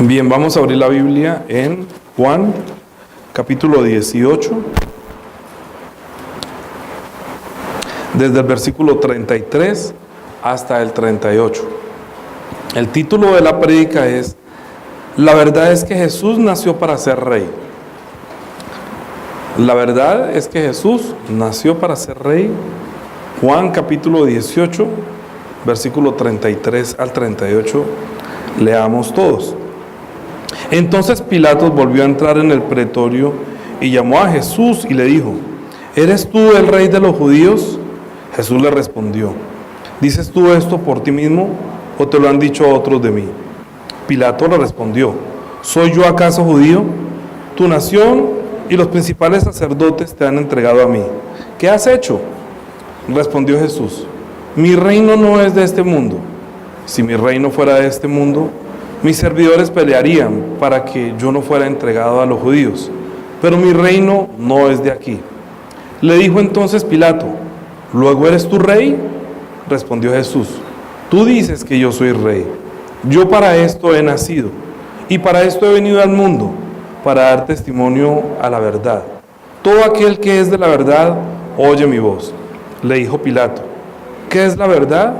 Bien, vamos a abrir la Biblia en Juan, capítulo 18, desde el versículo 33 hasta el 38. El título de la prédica es: La verdad es que Jesús nació para ser rey. La verdad es que Jesús nació para ser rey. Juan, capítulo 18, versículo 33 al 38. Leamos todos. Entonces Pilatos volvió a entrar en el pretorio y llamó a Jesús y le dijo: ¿Eres tú el rey de los judíos? Jesús le respondió: ¿Dices tú esto por ti mismo o te lo han dicho otros de mí? Pilato le respondió: ¿Soy yo acaso judío? Tu nación y los principales sacerdotes te han entregado a mí. ¿Qué has hecho? Respondió Jesús: Mi reino no es de este mundo. Si mi reino fuera de este mundo, mis servidores pelearían para que yo no fuera entregado a los judíos, pero mi reino no es de aquí. Le dijo entonces Pilato: ¿Luego eres tú rey? Respondió Jesús: Tú dices que yo soy rey. Yo para esto he nacido, y para esto he venido al mundo, para dar testimonio a la verdad. Todo aquel que es de la verdad, oye mi voz. Le dijo Pilato: ¿Qué es la verdad?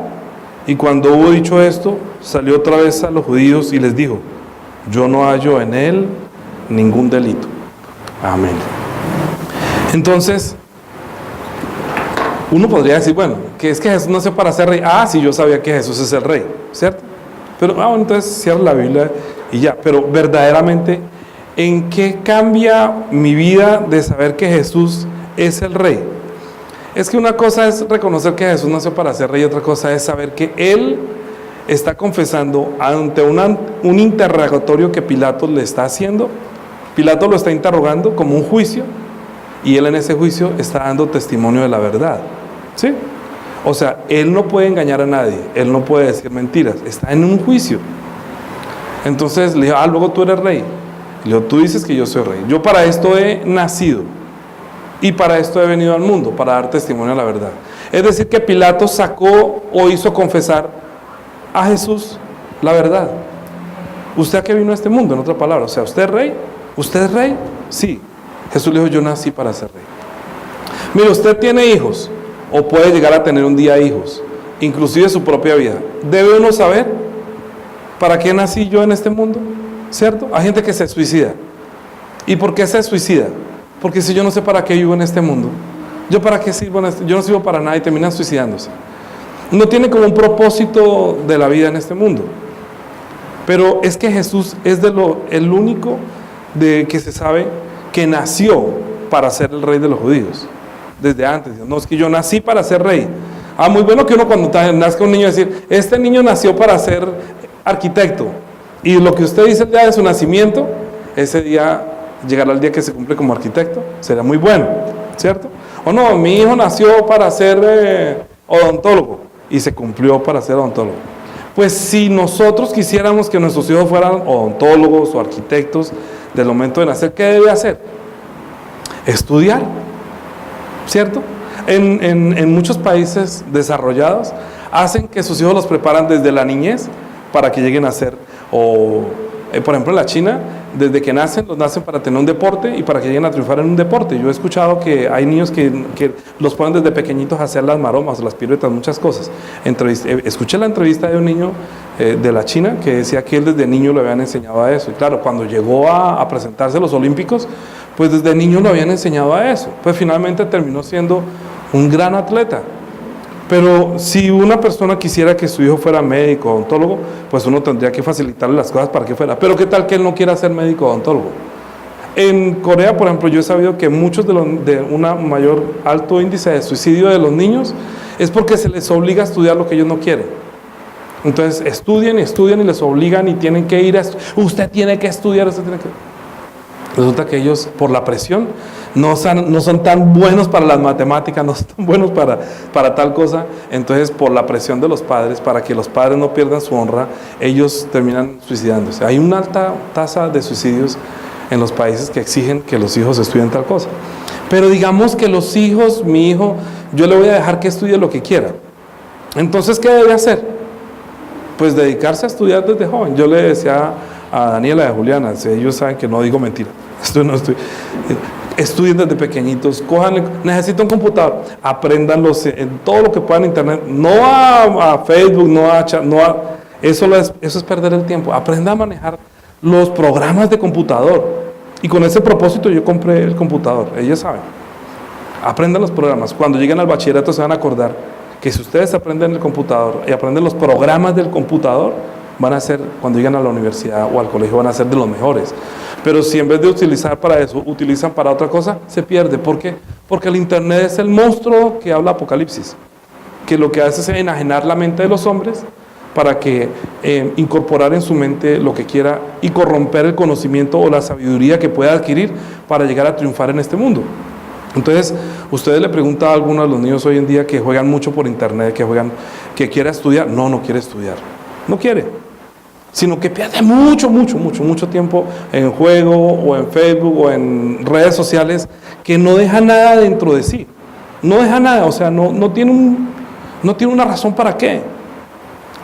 Y cuando hubo dicho esto, salió otra vez a los judíos y les dijo: Yo no hallo en él ningún delito. Amén. Entonces, uno podría decir, bueno, que es que Jesús nació para ser rey. Sí, yo sabía que Jesús es el rey, ¿cierto? Pero, bueno, entonces cierra la Biblia y ya. Pero verdaderamente, ¿en qué cambia mi vida de saber que Jesús es el rey? Es que una cosa es reconocer que Jesús nació para ser rey y otra cosa es saber que Él está confesando ante un interrogatorio que Pilato le está haciendo. Pilato lo está interrogando como un juicio y Él en ese juicio está dando testimonio de la verdad, ¿sí? O sea, Él no puede engañar a nadie, Él no puede decir mentiras, está en un juicio. Entonces le dijo: luego tú eres rey. Le dijo: Tú dices que yo soy rey. Yo para esto he nacido y para esto he venido al mundo, para dar testimonio de la verdad. Es decir, que Pilato sacó o hizo confesar a Jesús la verdad. ¿Usted a qué vino a este mundo? En otra palabra, o sea, ¿usted es rey? ¿Usted es rey? Sí. Jesús le dijo: Yo nací para ser rey. Mire, usted tiene hijos, o puede llegar a tener un día hijos, inclusive su propia vida. ¿Debe uno saber para qué nací yo en este mundo? ¿Cierto? Hay gente que se suicida. ¿Y por qué se suicida? Porque si yo no sé para qué vivo en este mundo, ¿yo para qué sirvo? Yo no sirvo para nada y terminan suicidándose. No tiene como un propósito de la vida en este mundo. Pero es que Jesús es el único de que se sabe que nació para ser el rey de los judíos. Desde antes. No, es que yo nací para ser rey. Muy bueno que uno cuando nazca un niño decir: Este niño nació para ser arquitecto. Y lo que usted dice el día de su nacimiento, ese día llegará el día que se cumple como arquitecto. Será muy bueno, ¿cierto? O no, mi hijo nació para ser odontólogo y se cumplió para ser odontólogo. Pues si nosotros quisiéramos que nuestros hijos fueran odontólogos o arquitectos del momento de nacer, ¿qué debe hacer? Estudiar, ¿cierto? En muchos países desarrollados hacen que sus hijos los preparan desde la niñez para que lleguen a ser, por ejemplo en la China, desde que nacen, los nacen para tener un deporte y para que lleguen a triunfar en un deporte. Yo he escuchado que hay niños que los ponen desde pequeñitos a hacer las maromas, las piruetas, muchas cosas. Escuché la entrevista de un niño de la China que decía que él desde niño le habían enseñado a eso. Y claro, cuando llegó a presentarse a los Olímpicos, pues desde niño lo habían enseñado a eso. Pues finalmente terminó siendo un gran atleta. Pero si una persona quisiera que su hijo fuera médico o odontólogo, pues uno tendría que facilitarle las cosas para que fuera. Pero ¿qué tal que él no quiera ser médico o odontólogo? En Corea, por ejemplo, yo he sabido que muchos de un alto índice de suicidio de los niños es porque se les obliga a estudiar lo que ellos no quieren. Entonces estudian y les obligan y tienen que ir usted tiene que estudiar, usted tiene que... Resulta que ellos, por la presión, no son tan buenos para las matemáticas, no son tan buenos para tal cosa. Entonces, por la presión de los padres, para que los padres no pierdan su honra, ellos terminan suicidándose. Hay una alta tasa de suicidios en los países que exigen que los hijos estudien tal cosa. Pero digamos que los hijos, mi hijo, yo le voy a dejar que estudie lo que quiera. Entonces, ¿qué debe hacer? Pues dedicarse a estudiar desde joven. Yo le decía a Daniela y a Juliana, ellos saben que no digo mentira. Estudien desde pequeñitos, necesitan un computador, apréndanlos en todo lo que puedan en internet, no a Facebook, no a chat, eso es perder el tiempo. Aprendan a manejar los programas de computador, y con ese propósito yo compré el computador. Ellos saben, aprendan los programas. Cuando lleguen al bachillerato se van a acordar que si ustedes aprenden el computador y aprenden los programas del computador, van a ser, cuando lleguen a la universidad o al colegio, van a ser de los mejores. Pero si en vez de utilizar para eso, utilizan para otra cosa, se pierde. ¿Por qué? Porque el internet es el monstruo que habla Apocalipsis, que lo que hace es enajenar la mente de los hombres para que incorporar en su mente lo que quiera y corromper el conocimiento o la sabiduría que pueda adquirir para llegar a triunfar en este mundo. Entonces, ustedes le preguntan a algunos de los niños hoy en día que juegan mucho por internet, que quiere estudiar. No quiere estudiar, no quiere, sino que pierde mucho tiempo en juego o en Facebook o en redes sociales, que no deja nada dentro de sí, no deja nada, o sea, no tiene una razón para qué.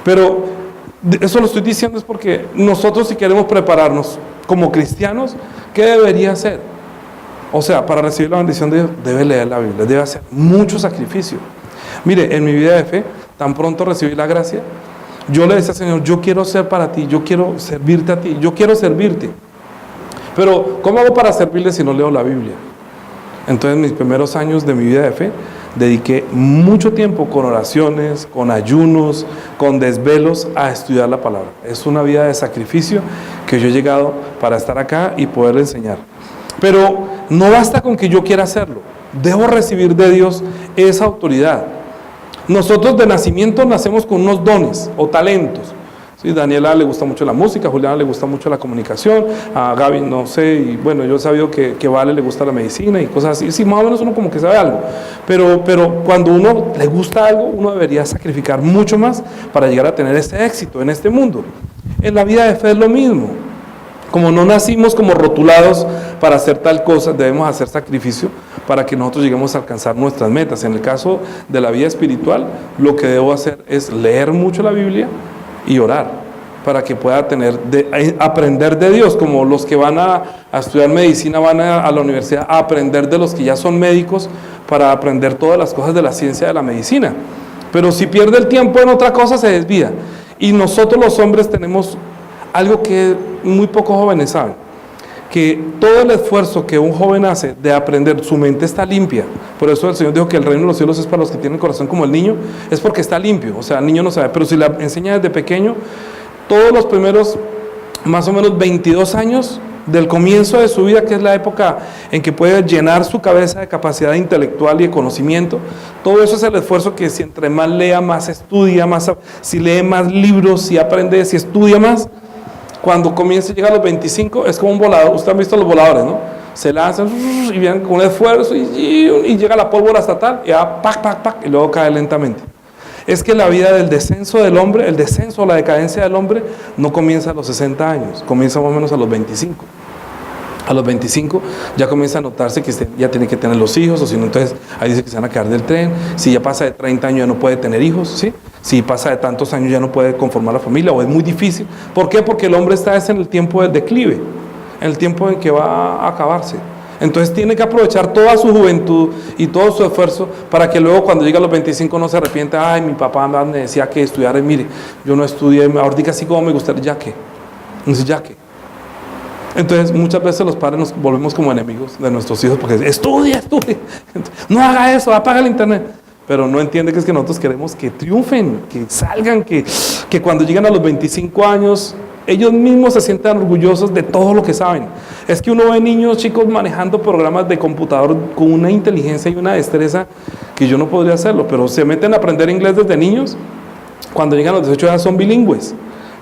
Pero eso lo estoy diciendo es porque nosotros, si queremos prepararnos como cristianos, ¿qué debería hacer? O sea, para recibir la bendición de Dios, debe leer la Biblia, debe hacer mucho sacrificio. Mire, en mi vida de fe, tan pronto recibí la gracia, yo le decía al Señor, yo quiero ser para ti, yo quiero servirte a ti, yo quiero servirte. Pero, ¿cómo hago para servirle si no leo la Biblia? Entonces, mis primeros años de mi vida de fe, dediqué mucho tiempo con oraciones, con ayunos, con desvelos a estudiar la palabra. Es una vida de sacrificio que yo he llegado para estar acá y poder enseñar. Pero no basta con que yo quiera hacerlo, debo recibir de Dios esa autoridad. Nosotros de nacimiento nacemos con unos dones o talentos. ¿Sí? Daniela le gusta mucho la música, a Juliana le gusta mucho la comunicación, a Gaby no sé, y bueno, yo he sabido que Vale le gusta la medicina y cosas así. Sí, más o menos uno como que sabe algo. Pero cuando uno le gusta algo, uno debería sacrificar mucho más para llegar a tener este éxito en este mundo. En la vida de fe es lo mismo. Como no nacimos como rotulados para hacer tal cosa, debemos hacer sacrificio para que nosotros lleguemos a alcanzar nuestras metas. En el caso de la vida espiritual, lo que debo hacer es leer mucho la Biblia y orar, para que pueda aprender de Dios, como los que van a estudiar medicina van a la universidad a aprender de los que ya son médicos, para aprender todas las cosas de la ciencia de la medicina. Pero si pierde el tiempo en otra cosa, se desvía. Y nosotros los hombres tenemos algo que muy pocos jóvenes saben, que todo el esfuerzo que un joven hace de aprender, su mente está limpia. Por eso el Señor dijo que el reino de los cielos es para los que tienen el corazón como el niño, es porque está limpio. O sea, el niño no sabe, pero si la enseña desde pequeño, todos los primeros más o menos 22 años del comienzo de su vida, que es la época en que puede llenar su cabeza de capacidad intelectual y de conocimiento, todo eso es el esfuerzo que si entre más lea, más estudia, si lee más libros, si aprende, si estudia más, cuando comienza a llegar a los 25, es como un volador. Ustedes han visto los voladores, ¿no? Se lanzan y vienen con un esfuerzo y llega la pólvora estatal y ya y luego cae lentamente. Es que la vida del descenso del hombre, el descenso o la decadencia del hombre, no comienza a los 60 años, comienza más o menos a los 25. A los 25 ya comienza a notarse que ya tiene que tener los hijos, o si no, entonces ahí dice que se van a caer del tren. Si ya pasa de 30 años ya no puede tener hijos, ¿sí? Si pasa de tantos años ya no puede conformar la familia, o es muy difícil. ¿Por qué? Porque el hombre está en el tiempo del declive, en el tiempo en que va a acabarse. Entonces tiene que aprovechar toda su juventud y todo su esfuerzo para que luego cuando llegue a los 25 no se arrepienta. Ay, mi papá me decía que estudiara, y mire, yo no estudié, ahorita así como me gustaría, ya que. Entonces, ya que. Entonces muchas veces los padres nos volvemos como enemigos de nuestros hijos porque dicen, estudia, no haga eso, apaga el internet. Pero no entiende que es que nosotros queremos que triunfen, que salgan, que cuando llegan a los 25 años ellos mismos se sientan orgullosos de todo lo que saben. Es que uno ve niños, chicos, manejando programas de computador con una inteligencia y una destreza que yo no podría hacerlo, pero se meten a aprender inglés desde niños. Cuando llegan a los 18 años son bilingües,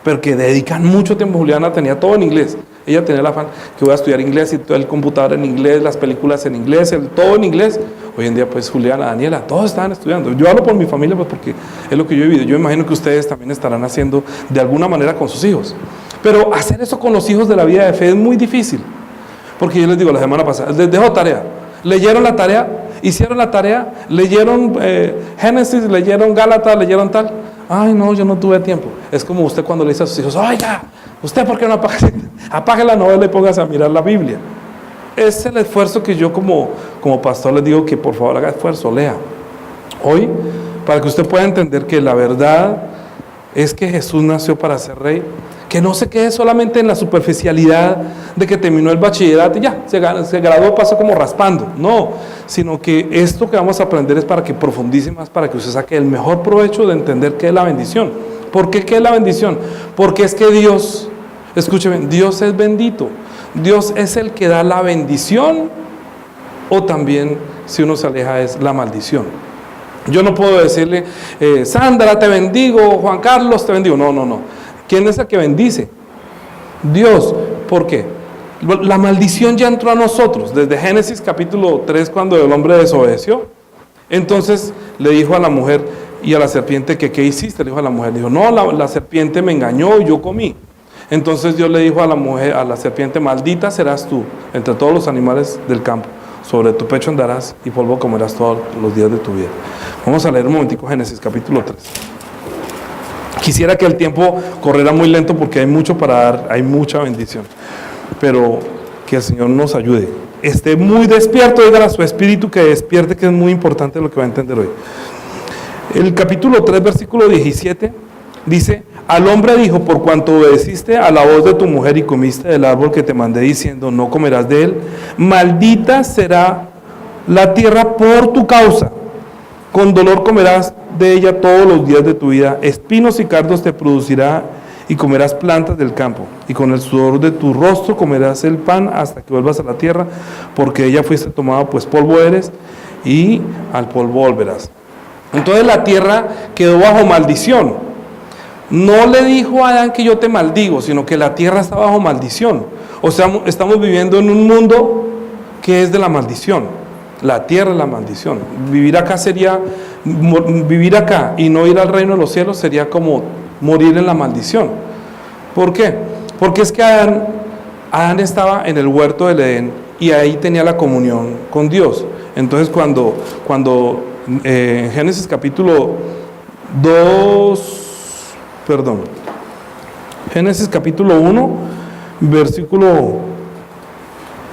pero que dedican mucho tiempo. Juliana tenía todo en inglés. Ella tenía el afán que voy a estudiar inglés y todo el computador en inglés, las películas en inglés, todo en inglés. Hoy en día, pues, Juliana, Daniela, todos estaban estudiando. Yo hablo por mi familia, pues, porque es lo que yo he vivido. Yo imagino que ustedes también estarán haciendo de alguna manera con sus hijos. Pero hacer eso con los hijos de la vida de fe es muy difícil. Porque yo les digo, la semana pasada, les dejo tarea. Leyeron la tarea, hicieron la tarea, leyeron Génesis, leyeron Gálatas, leyeron tal. Ay, no, yo no tuve tiempo. Es como usted cuando le dice a sus hijos, oiga, ¿usted por qué no apague la novela y póngase a mirar la Biblia? Es el esfuerzo que yo como pastor les digo que por favor haga esfuerzo, lea. Hoy, para que usted pueda entender que la verdad es que Jesús nació para ser rey, que no se quede solamente en la superficialidad de que terminó el bachillerato y ya, se graduó, pasó como raspando, no, sino que esto que vamos a aprender es para que profundice más, para que usted saque el mejor provecho de entender qué es la bendición. ¿Por qué qué es la bendición? Porque es que Dios, escúcheme, Dios es bendito, Dios es el que da la bendición, o también, si uno se aleja, es la maldición. Yo no puedo decirle, Sandra, te bendigo, Juan Carlos, te bendigo. No. ¿Quién es el que bendice? Dios. ¿Por qué? La maldición ya entró a nosotros. Desde Génesis capítulo 3, cuando el hombre desobedeció. Entonces le dijo a la mujer y a la serpiente que ¿qué hiciste? Le dijo a la mujer. Le dijo, no, la serpiente me engañó y yo comí. Entonces Dios le dijo a la mujer, a la serpiente, maldita serás tú entre todos los animales del campo. Sobre tu pecho andarás y polvo comerás todos los días de tu vida. Vamos a leer un momentico Génesis capítulo 3. Quisiera que el tiempo corriera muy lento porque hay mucho para dar, hay mucha bendición. Pero que el Señor nos ayude. Esté muy despierto, dígale a su espíritu que despierte, que es muy importante lo que va a entender hoy. El capítulo 3, versículo 17, dice, al hombre dijo, por cuanto obedeciste a la voz de tu mujer y comiste del árbol que te mandé diciendo, no comerás de él, maldita será la tierra por tu causa, con dolor comerás de ella todos los días de tu vida, espinos y cardos te producirá y comerás plantas del campo, y con el sudor de tu rostro comerás el pan hasta que vuelvas a la tierra, porque de ella fuiste tomado, pues polvo eres, y al polvo volverás. Entonces la tierra quedó bajo maldición. No le dijo a Adán que yo te maldigo, sino que la tierra está bajo maldición. O sea, estamos viviendo en un mundo que es de la maldición. La tierra es la maldición. Vivir acá y no ir al reino de los cielos sería como morir en la maldición. ¿Por qué? Porque es que Adán estaba en el huerto del Edén y ahí tenía la comunión con Dios. Entonces cuando en Génesis capítulo 2, Génesis capítulo 1, versículo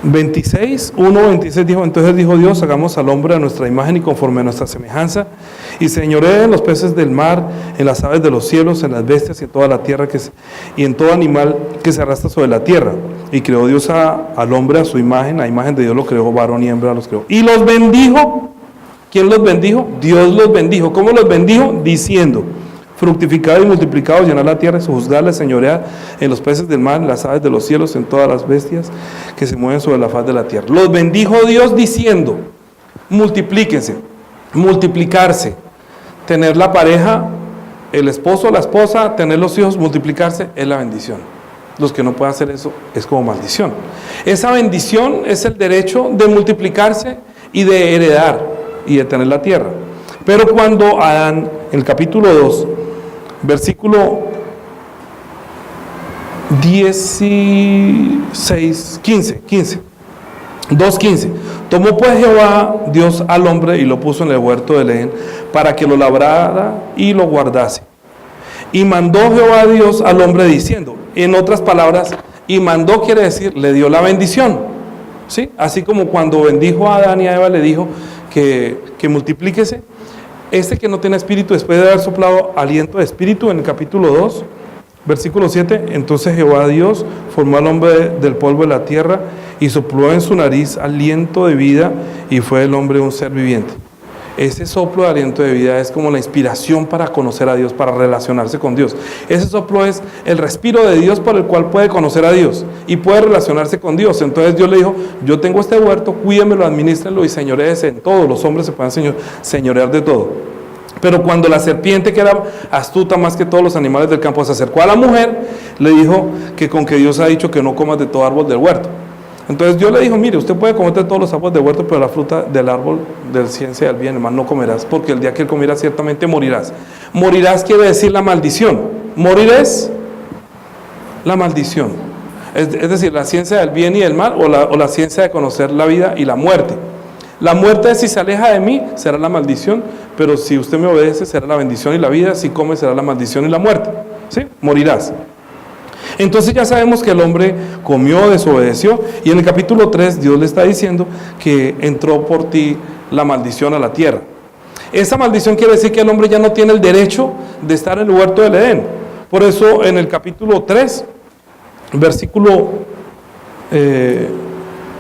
26, 1:26 dijo, entonces dijo Dios, hagamos al hombre a nuestra imagen y conforme a nuestra semejanza, y señoree en los peces del mar, en las aves de los cielos, en las bestias y en toda la tierra y en todo animal que se arrastra sobre la tierra. Y creó Dios al hombre a su imagen, a imagen de Dios lo creó, varón y hembra los creó. Y los bendijo. ¿Quién los bendijo? Dios los bendijo. ¿Cómo los bendijo? Diciendo, fructificad y multiplicados, llenad la tierra y sojuzgadla, señoread en los peces del mar, en las aves de los cielos, en todas las bestias que se mueven sobre la faz de la tierra. Los bendijo Dios diciendo, multiplíquense, multiplicarse, tener la pareja, el esposo, la esposa, tener los hijos, multiplicarse es la bendición. Los que no pueden hacer eso es como maldición. Esa bendición es el derecho de multiplicarse y de heredar y de tener la tierra. Pero cuando Adán, en el capítulo 2, versículo 2:15, tomó pues Jehová Dios al hombre y lo puso en el huerto del Edén para que lo labrara y lo guardase. Y mandó Jehová Dios al hombre diciendo, en otras palabras, y mandó quiere decir, le dio la bendición, ¿sí? Así como cuando bendijo a Adán y a Eva le dijo que multiplíquese. Este que no tiene espíritu, después de haber soplado aliento de espíritu, en el capítulo 2, versículo 7, entonces Jehová Dios formó al hombre del polvo de la tierra y sopló en su nariz aliento de vida y fue el hombre un ser viviente. Ese soplo de aliento de vida es como la inspiración para conocer a Dios, para relacionarse con Dios. Ese soplo es el respiro de Dios por el cual puede conocer a Dios y puede relacionarse con Dios. Entonces Dios le dijo, yo tengo este huerto, cuídemelo, administrenlo y señoreese en todo. Los hombres se pueden señorear de todo. Pero cuando la serpiente, que era astuta más que todos los animales del campo, se acercó a la mujer, le dijo que con que Dios ha dicho que no comas de todo árbol del huerto. Entonces Dios le dijo, mire, usted puede comer de todos los árboles del huerto, pero la fruta del árbol de ciencia del bien, hermano, no comerás, porque el día que él comiera ciertamente morirás. Morirás quiere decir la maldición. Morir es la maldición. Es decir, la ciencia del bien y del mal o la ciencia de conocer la vida y la muerte. La muerte, si se aleja de mí, será la maldición, pero si usted me obedece, será la bendición y la vida. Si come, será la maldición y la muerte. ¿Sí? Morirás. Entonces ya sabemos que el hombre comió, desobedeció, y en el capítulo 3 Dios le está diciendo que entró por ti la maldición a la tierra. Esa maldición quiere decir que el hombre ya no tiene el derecho de estar en el huerto del Edén. Por eso en el capítulo 3, versículo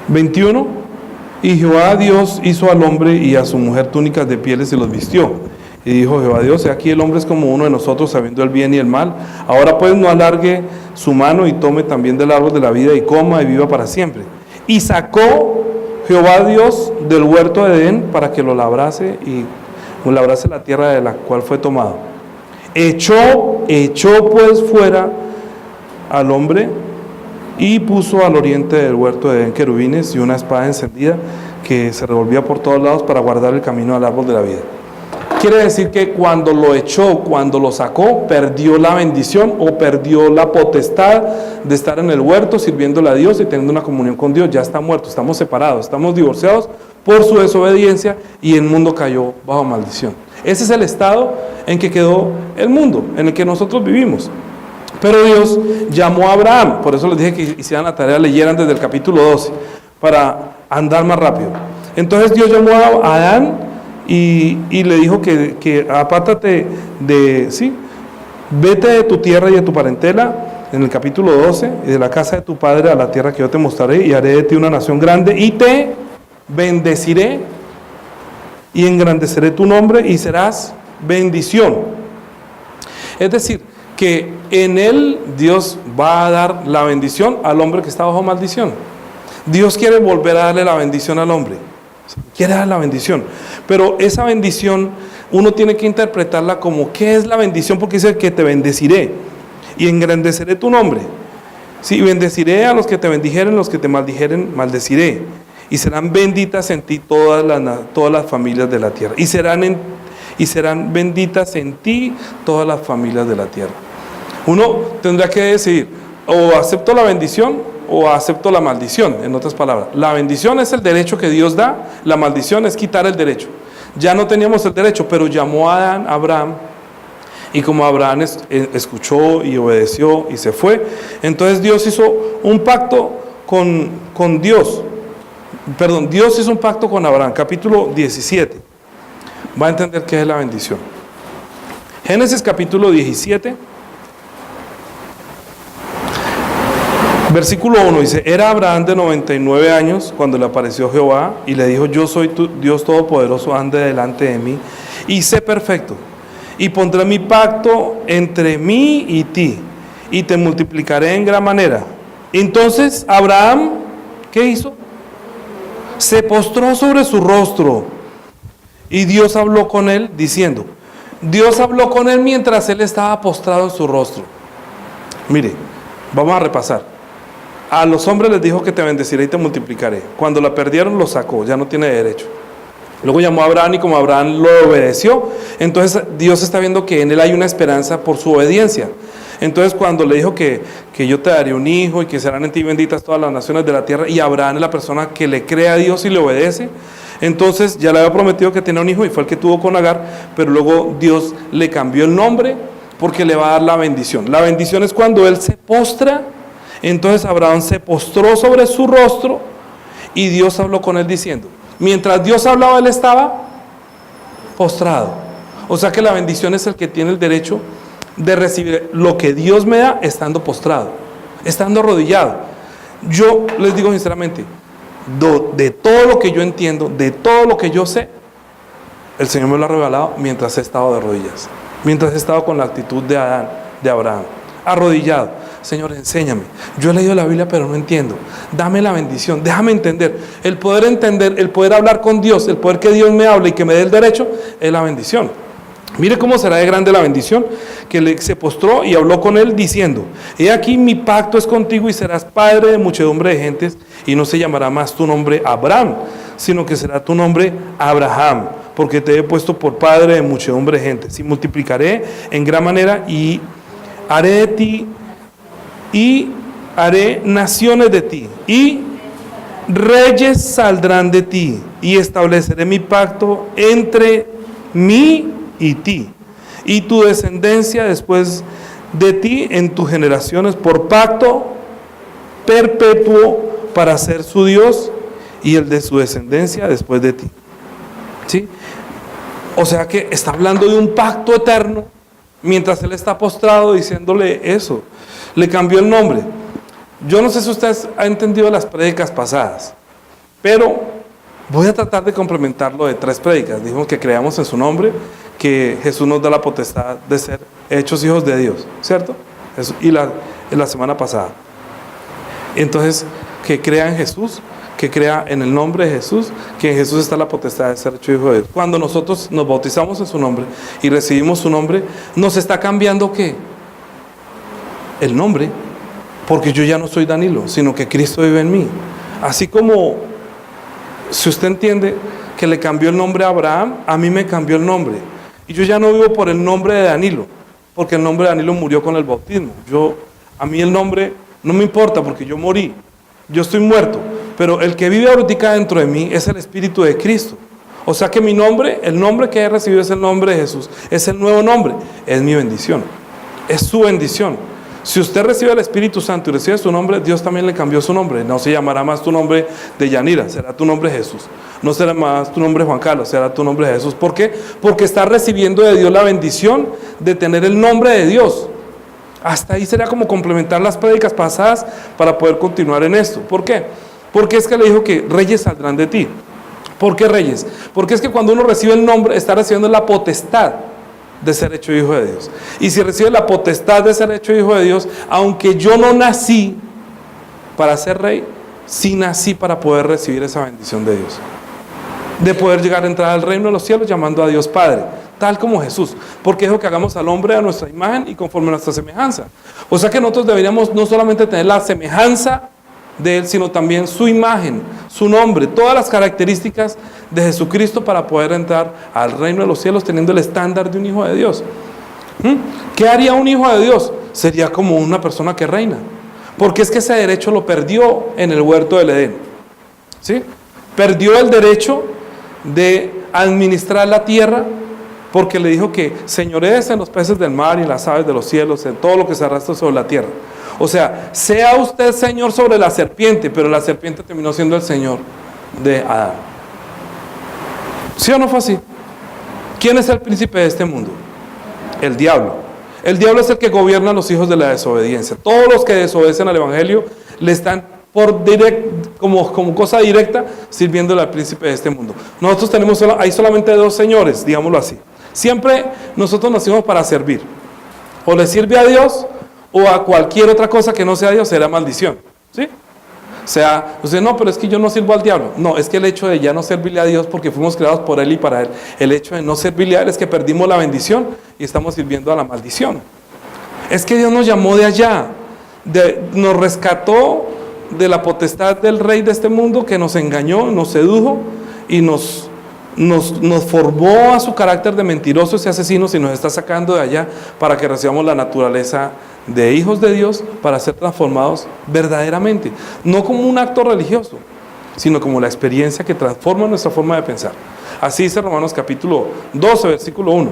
21, y Jehová Dios hizo al hombre y a su mujer túnicas de pieles y los vistió. Y dijo Jehová Dios: he aquí el hombre es como uno de nosotros, sabiendo el bien y el mal. Ahora pues no alargue su mano y tome también del árbol de la vida y coma y viva para siempre. Y sacó Jehová Dios del huerto de Edén para que lo labrase y labrase la tierra de la cual fue tomado. Echó pues fuera al hombre y puso al oriente del huerto de Edén querubines y una espada encendida que se revolvía por todos lados para guardar el camino al árbol de la vida. Quiere decir que cuando lo echó, cuando lo sacó, perdió la bendición o perdió la potestad de estar en el huerto sirviéndole a Dios y teniendo una comunión con Dios. Ya está muerto, estamos separados, estamos divorciados por su desobediencia y el mundo cayó bajo maldición. Ese es el estado en que quedó el mundo, en el que nosotros vivimos. Pero Dios llamó a Abraham, por eso les dije que hicieran la tarea, leyeran desde el capítulo 12, para andar más rápido. Entonces Dios llamó a Adán y le dijo que apártate vete de tu tierra y de tu parentela, en el capítulo 12, y de la casa de tu padre a la tierra que yo te mostraré, y haré de ti una nación grande, y te bendeciré, y engrandeceré tu nombre, y serás bendición. Es decir, que en él Dios va a dar la bendición al hombre que está bajo maldición. Dios quiere volver a darle la bendición al hombre. Quiere dar la bendición. Pero esa bendición uno tiene que interpretarla como ¿qué es la bendición? Porque dice que te bendeciré y engrandeceré tu nombre. Sí, bendeciré a los que te bendijeren, los que te maldijeren, maldeciré. Y serán benditas en ti todas las familias de la tierra. Y serán benditas en ti todas las familias de la tierra. Uno tendrá que decidir, o acepto la bendición o acepto la maldición. En otras palabras, la bendición es el derecho que Dios da, la maldición es quitar el derecho. Ya no teníamos el derecho, pero llamó a Abraham, y como Abraham escuchó y obedeció y se fue, entonces Dios hizo un pacto con Dios. Dios hizo un pacto con Abraham, capítulo 17. Va a entender qué es la bendición. Génesis capítulo 17, versículo 1 dice: era Abraham de 99 años cuando le apareció Jehová y le dijo: yo soy tu Dios todopoderoso, ande delante de mí y sé perfecto, y pondré mi pacto entre mí y ti, y te multiplicaré en gran manera. Entonces Abraham, ¿qué hizo? Se postró sobre su rostro, y Dios habló con él diciendo, Dios habló con él mientras él estaba postrado en su rostro. Mire, vamos a repasar. A los hombres les dijo que te bendeciré y te multiplicaré. Cuando la perdieron, lo sacó, ya no tiene derecho. Luego llamó a Abraham, y como Abraham lo obedeció, entonces Dios está viendo que en él hay una esperanza por su obediencia. Entonces cuando le dijo que yo te daré un hijo y que serán en ti benditas todas las naciones de la tierra, y Abraham es la persona que le cree a Dios y le obedece, entonces ya le había prometido que tenía un hijo y fue el que tuvo con Agar, pero luego Dios le cambió el nombre porque le va a dar la bendición. La bendición es cuando él se postra. Entonces Abraham se postró sobre su rostro y Dios habló con él diciendo, mientras Dios hablaba, él estaba postrado. O sea que la bendición es el que tiene el derecho de recibir lo que Dios me da estando postrado, estando arrodillado. Yo les digo sinceramente, de todo lo que yo entiendo, de todo lo que yo sé, el Señor me lo ha revelado mientras he estado de rodillas, mientras he estado con la actitud de Abraham, arrodillado. Señor, enséñame. Yo he leído la Biblia pero no entiendo. Dame la bendición, déjame entender. El poder hablar con Dios, el poder que Dios me hable y que me dé el derecho, es la bendición. Mire cómo será de grande la bendición, que se postró y habló con él diciendo, he aquí mi pacto es contigo y serás padre de muchedumbre de gentes, y no se llamará más tu nombre Abraham, sino que será tu nombre Abraham, porque te he puesto por padre de muchedumbre de gentes, y multiplicaré en gran manera y haré de ti y haré naciones de ti, y reyes saldrán de ti, y estableceré mi pacto entre mí y ti, y tu descendencia después de ti en tus generaciones, por pacto perpetuo para ser su Dios y el de su descendencia después de ti. ¿Sí? O sea que está hablando de un pacto eterno, mientras él está postrado diciéndole eso. Le cambió el nombre. Yo no sé si ustedes han entendido las prédicas pasadas, pero voy a tratar de complementarlo de 3 prédicas. Dijimos que creamos en su nombre, que Jesús nos da la potestad de ser hechos hijos de Dios, ¿cierto? Eso, y en la semana pasada. Entonces, que crea en Jesús, que crea en el nombre de Jesús, que en Jesús está la potestad de ser hecho hijo de Dios. Cuando nosotros nos bautizamos en su nombre y recibimos su nombre, nos está cambiando ¿qué? El nombre, porque yo ya no soy Danilo, sino que Cristo vive en mí. Así como, si usted entiende que le cambió el nombre a Abraham, a mí me cambió el nombre. Y yo ya no vivo por el nombre de Danilo, porque el nombre de Danilo murió con el bautismo. A mí el nombre no me importa porque yo morí, yo estoy muerto, pero el que vive ahorita dentro de mí es el Espíritu de Cristo. O sea que mi nombre, el nombre que he recibido es el nombre de Jesús, es el nuevo nombre, es mi bendición, es su bendición. Si usted recibe el Espíritu Santo y recibe su nombre, Dios también le cambió su nombre. No se llamará más tu nombre de Yanira, será tu nombre Jesús. No será más tu nombre Juan Carlos, será tu nombre Jesús. ¿Por qué? Porque está recibiendo de Dios la bendición de tener el nombre de Dios. Hasta ahí sería como complementar las prédicas pasadas para poder continuar en esto. ¿Por qué? Porque es que le dijo que reyes saldrán de ti. ¿Por qué reyes? Porque es que cuando uno recibe el nombre, está recibiendo la potestad de ser hecho hijo de Dios. Y si recibe la potestad de ser hecho hijo de Dios, aunque yo no nací para ser rey, sí nací para poder recibir esa bendición de Dios, de poder llegar a entrar al reino de los cielos llamando a Dios Padre, tal como Jesús, porque dijo que hagamos al hombre a nuestra imagen y conforme a nuestra semejanza. O sea que nosotros deberíamos no solamente tener la semejanza de Él, sino también su imagen, su nombre, todas las características de Jesucristo para poder entrar al reino de los cielos teniendo el estándar de un hijo de Dios. ¿Qué haría un hijo de Dios? Sería como una persona que reina, porque es que ese derecho lo perdió en el huerto del Edén, ¿sí? Perdió el derecho de administrar la tierra, porque le dijo que señorees en los peces del mar y en las aves de los cielos, en todo lo que se arrastra sobre la tierra. O sea, sea usted señor sobre la serpiente, pero la serpiente terminó siendo el señor de Adán. ¿Sí o no fue así? ¿Quién es el príncipe de este mundo? El diablo. El diablo es el que gobierna a los hijos de la desobediencia. Todos los que desobedecen al evangelio le están como cosa directa sirviéndole al príncipe de este mundo. Nosotros hay solamente 2 señores, digámoslo así. Siempre nosotros nacimos para servir. O le sirve a Dios o a cualquier otra cosa que no sea Dios, será maldición, ¿sí? O sea, usted no, pero es que yo no sirvo al diablo. No, es que el hecho de ya no servirle a Dios porque fuimos creados por Él y para Él, el hecho de no servirle a Él es que perdimos la bendición y estamos sirviendo a la maldición. Es que Dios nos llamó de allá, nos rescató de la potestad del rey de este mundo que nos engañó, nos sedujo y nos formó a su carácter de mentirosos y asesinos y nos está sacando de allá para que recibamos la naturaleza de hijos de Dios para ser transformados verdaderamente, no como un acto religioso, sino como la experiencia que transforma nuestra forma de pensar. Así dice Romanos capítulo 12, versículo 1.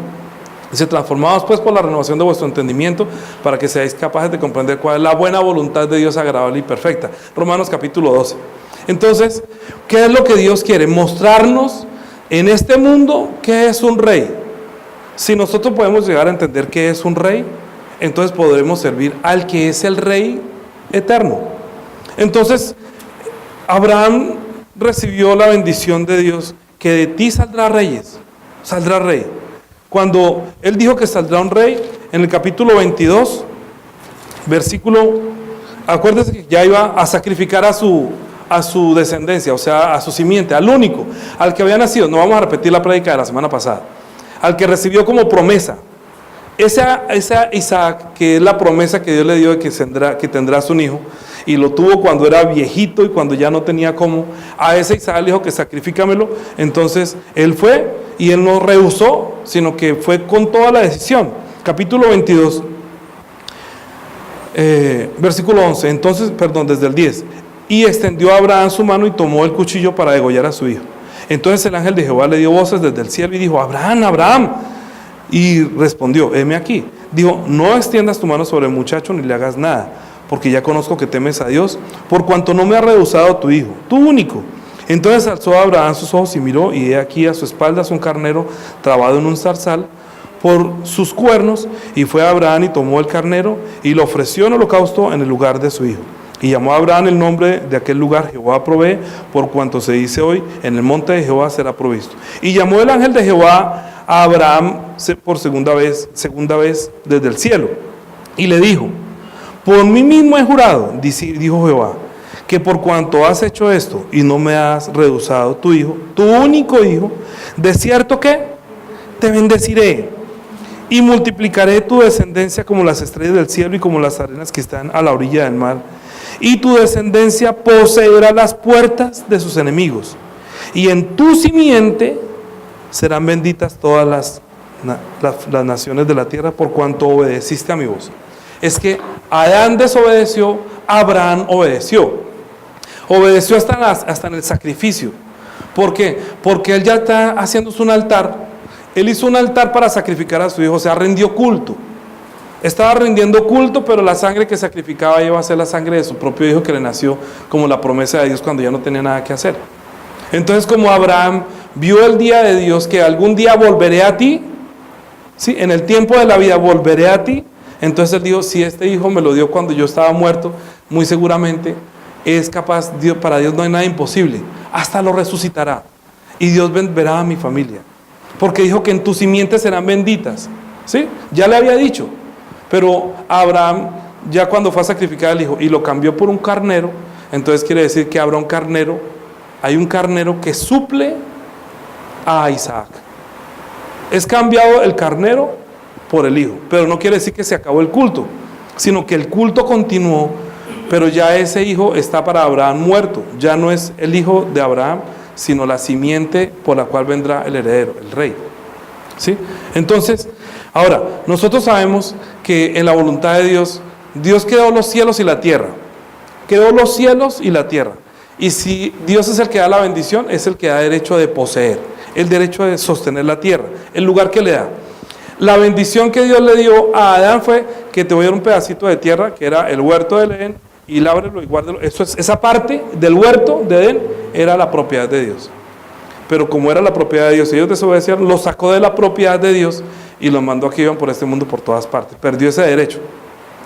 Dice, transformados pues por la renovación de vuestro entendimiento, para que seáis capaces de comprender cuál es la buena voluntad de Dios agradable y perfecta. Romanos capítulo 12. Entonces, ¿qué es lo que Dios quiere? Mostrarnos en este mundo qué es un rey. Si nosotros podemos llegar a entender qué es un rey, entonces podremos servir al que es el rey eterno. Entonces, Abraham recibió la bendición de Dios, que de ti saldrá reyes, saldrá rey. Cuando él dijo que saldrá un rey, en el capítulo 22, versículo, acuérdense que ya iba a sacrificar a su descendencia, o sea, a su simiente, al único, al que había nacido. No vamos a repetir la prédica de la semana pasada. Al que recibió como promesa. Esa Isaac, que es la promesa que Dios le dio de que tendrás un hijo, y lo tuvo cuando era viejito y cuando ya no tenía cómo, a ese Isaac le dijo que sacrifícamelo. Entonces él fue y él no rehusó, sino que fue con toda la decisión. Capítulo 22, versículo 11, desde el 10. y extendió a Abraham su mano y tomó el cuchillo para degollar a su hijo. Entonces el ángel de Jehová le dio voces desde el cielo y dijo: Abraham, Abraham. Y respondió: heme aquí. Dijo: no extiendas tu mano sobre el muchacho ni le hagas nada, porque ya conozco que temes a Dios, por cuanto no me ha rehusado tu hijo, tu único. Entonces alzó a Abraham sus ojos y miró, y he aquí a su espalda un carnero trabado en un zarzal por sus cuernos, y fue a Abraham y tomó el carnero y lo ofreció en holocausto en el lugar de su hijo. Y llamó a Abraham el nombre de aquel lugar: Jehová provee, por cuanto se dice hoy: en el monte de Jehová será provisto. Y llamó el ángel de Jehová a Abraham por segunda vez desde el cielo, y le dijo: por mí mismo he jurado, dijo Jehová, que por cuanto has hecho esto y no me has rehusado tu hijo, tu único hijo, de cierto que te bendeciré y multiplicaré tu descendencia como las estrellas del cielo y como las arenas que están a la orilla del mar. Y tu descendencia poseerá las puertas de sus enemigos, y en tu simiente serán benditas todas las naciones de la tierra, por cuanto obedeciste a mi voz. Es que Adán desobedeció, Abraham obedeció. Obedeció hasta en el sacrificio. ¿Por qué? Porque él ya está haciéndose un altar. Él hizo un altar para sacrificar a su hijo, o sea, rindió culto. Estaba rindiendo culto, pero la sangre que sacrificaba iba a ser la sangre de su propio hijo que le nació como la promesa de Dios cuando ya no tenía nada que hacer. Entonces, como Abraham vio el día de Dios, que algún día volveré a ti, ¿sí? En el tiempo de la vida volveré a ti. Entonces él dijo: si este hijo me lo dio cuando yo estaba muerto, muy seguramente es capaz, para Dios no hay nada imposible, hasta lo resucitará, y Dios verá a mi familia, porque dijo que en tus simientes serán benditas, ¿sí? Ya le había dicho, pero Abraham, ya cuando fue a sacrificar al hijo y lo cambió por un carnero, entonces quiere decir que habrá un carnero, hay un carnero que suple a Isaac. Es cambiado el carnero por el hijo, pero no quiere decir que se acabó el culto, sino que el culto continuó, pero ya ese hijo está para Abraham muerto, ya no es el hijo de Abraham, sino la simiente por la cual vendrá el heredero, el rey, ¿sí? Entonces, ahora, nosotros sabemos que en la voluntad de Dios, Dios creó los cielos y la tierra, creó los cielos y la tierra, y si Dios es el que da la bendición, es el que da derecho de poseer, el derecho de sostener la tierra, el lugar que le da. La bendición que Dios le dio a Adán fue que te voy a dar un pedacito de tierra, que era el huerto del Edén, y lábrelo y guárdelo. Esa parte del huerto de Edén era la propiedad de Dios. Pero como era la propiedad de Dios, ellos desobedecieron, los sacó de la propiedad de Dios y los mandó a que iban por este mundo por todas partes. Perdió ese derecho.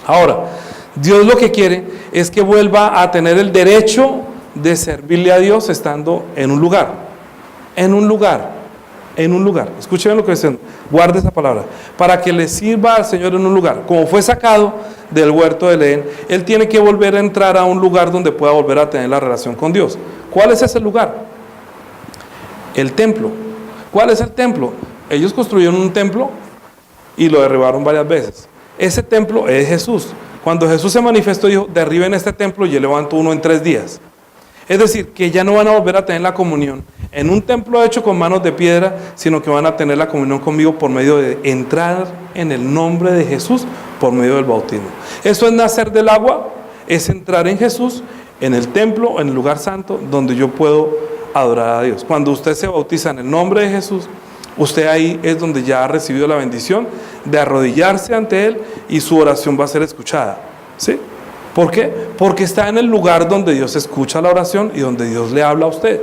Ahora, Dios lo que quiere es que vuelva a tener el derecho de servirle a Dios estando en un lugar. En un lugar. En un lugar. Escuchen lo que dicen. Guarde esa palabra. Para que le sirva al Señor en un lugar. Como fue sacado del huerto del Edén, Él tiene que volver a entrar a un lugar donde pueda volver a tener la relación con Dios. ¿Cuál es ese lugar? El templo. ¿Cuál es el templo? Ellos construyeron un templo y lo derribaron varias veces. Ese templo es Jesús. Cuando Jesús se manifestó, dijo: derriben este templo y yo levanto uno en 3 días. Es decir, que ya no van a volver a tener la comunión en un templo hecho con manos de piedra, sino que van a tener la comunión conmigo por medio de entrar en el nombre de Jesús, por medio del bautismo. Eso es nacer del agua, es entrar en Jesús, en el templo, en el lugar santo, donde yo puedo adorar a Dios. Cuando usted se bautiza en el nombre de Jesús, usted ahí es donde ya ha recibido la bendición de arrodillarse ante Él y su oración va a ser escuchada, ¿sí? ¿Por qué? Porque está en el lugar donde Dios escucha la oración y donde Dios le habla a usted,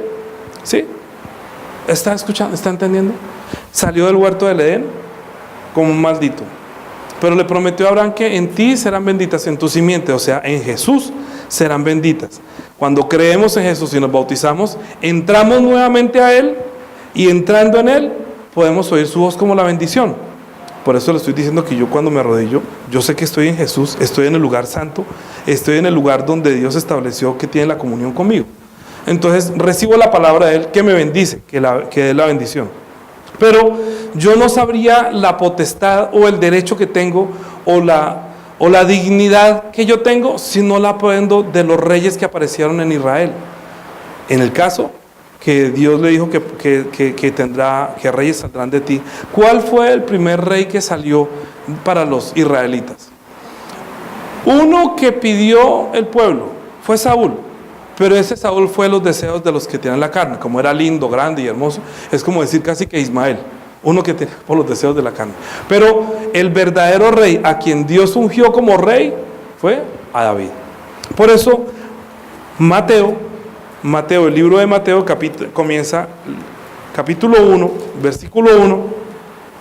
¿sí? ¿Está escuchando? ¿Está entendiendo? Salió del huerto del Edén como un maldito, pero le prometió a Abraham que en ti serán benditas, en tu simiente, o sea, en Jesús serán benditas. Cuando creemos en Jesús y nos bautizamos, entramos nuevamente a Él, y entrando en Él podemos oír su voz como la bendición. Por eso le estoy diciendo que yo, cuando me arrodillo, yo sé que estoy en Jesús, estoy en el lugar santo, estoy en el lugar donde Dios estableció que tiene la comunión conmigo. Entonces recibo la palabra de Él que me bendice, que es la bendición. Pero yo no sabría la potestad o el derecho que tengo o la dignidad que yo tengo si no la aprendo de los reyes que aparecieron en Israel. En el caso que Dios le dijo que reyes saldrán de ti. ¿Cuál fue el primer rey que salió para los israelitas? Uno que pidió el pueblo fue Saúl. Pero ese Saúl fue los deseos de los que tienen la carne, como era lindo, grande y hermoso, es como decir casi que Ismael, uno que tiene por los deseos de la carne. Pero el verdadero rey, a quien Dios ungió como rey, fue a David. Por eso Mateo, el libro de Mateo comienza capítulo 1, versículo 1,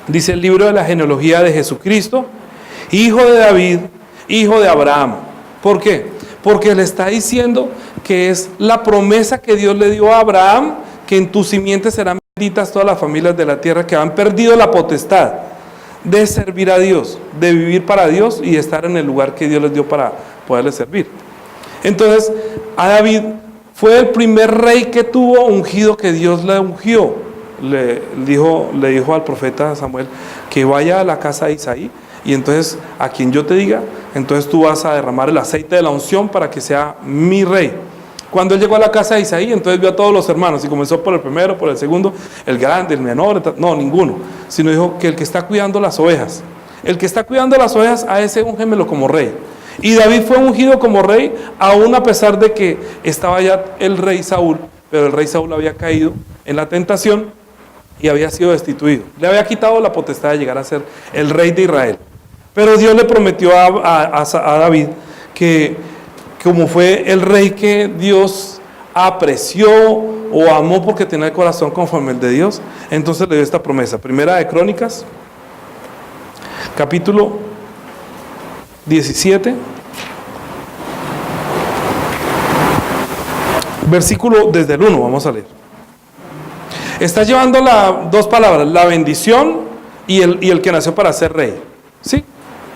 dice el libro de la genealogía de Jesucristo, hijo de David, hijo de Abraham. ¿Por qué? Porque le está diciendo que es la promesa que Dios le dio a Abraham, que en tu simiente serán benditas todas las familias de la tierra que han perdido la potestad de servir a Dios, de vivir para Dios y de estar en el lugar que Dios les dio para poderle servir. Entonces, a David fue el primer rey que tuvo ungido, que Dios le ungió. Le dijo al profeta Samuel que vaya a la casa de Isaí, y entonces a quien yo te diga, entonces tú vas a derramar el aceite de la unción para que sea mi rey. Cuando él llegó a la casa de Isaí, entonces vio a todos los hermanos y comenzó por el primero, por el segundo, el grande, el menor, no, ninguno, sino dijo que el que está cuidando las ovejas, a ese úngemelo como rey. Y David fue ungido como rey, aún a pesar de que estaba ya el rey Saúl, pero el rey Saúl había caído en la tentación y había sido destituido. Le había quitado la potestad de llegar a ser el rey de Israel. Pero Dios le prometió a David que como fue el rey que Dios apreció o amó porque tenía el corazón conforme el de Dios, entonces le dio esta promesa. Primera de Crónicas, capítulo 17, versículo desde el 1, vamos a leer. Está llevando dos palabras, la bendición y el que nació para ser rey. ¿Sí?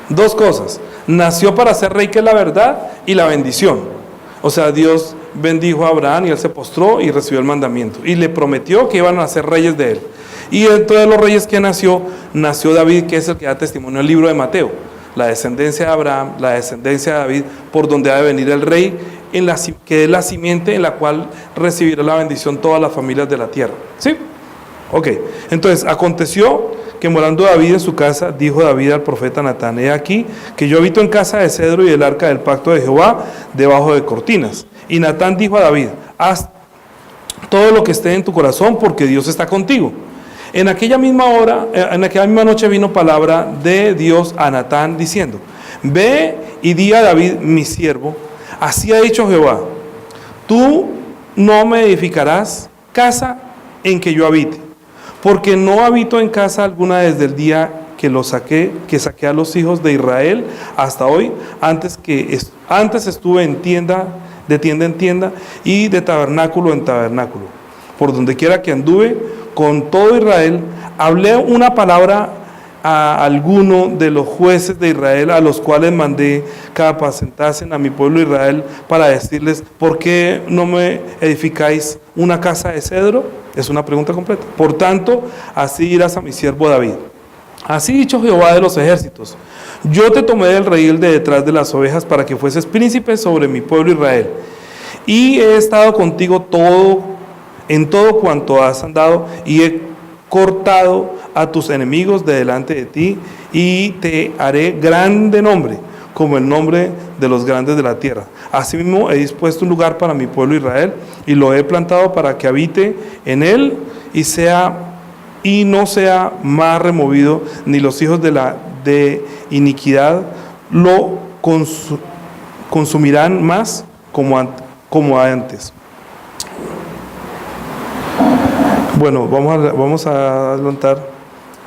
Dos cosas. Nació para ser rey, que es la verdad, y la bendición. O sea, Dios bendijo a Abraham y él se postró y recibió el mandamiento. Y le prometió que iban a ser reyes de él. Y dentro de los reyes que nació David, que es el que da testimonio en el libro de Mateo. La descendencia de Abraham, la descendencia de David, por donde ha de venir el rey, que es la simiente en la cual recibirá la bendición todas las familias de la tierra. ¿Sí? Ok. Entonces, aconteció que morando David en su casa, dijo David al profeta Natán: he aquí que yo habito en casa de cedro y el arca del pacto de Jehová debajo de cortinas. Y Natán dijo a David: haz todo lo que esté en tu corazón, porque Dios está contigo. En aquella misma noche vino palabra de Dios a Natán diciendo: ve y di a David mi siervo, así ha dicho Jehová: tú no me edificarás casa en que yo habite, porque no habito en casa alguna desde el día que saqué a los hijos de Israel hasta hoy. Antes estuve en tienda en tienda y de tabernáculo en tabernáculo. Por donde quiera que anduve con todo Israel, hablé una palabra a alguno de los jueces de Israel, a los cuales mandé que apacentasen a mi pueblo Israel, para decirles: ¿por qué no me edificáis una casa de cedro? Es una pregunta completa. Por tanto, así dirás a mi siervo David: así dicho Jehová de los ejércitos: yo te tomé del redil de detrás de las ovejas para que fueses príncipe sobre mi pueblo Israel, y he estado contigo en todo cuanto has andado, y he cortado a tus enemigos de delante de ti, y te haré grande nombre, como el nombre de los grandes de la tierra. Asimismo he dispuesto un lugar para mi pueblo Israel, y lo he plantado para que habite en él, y no sea más removido, ni los hijos de iniquidad lo consumirán más como antes. Bueno, vamos a adelantar.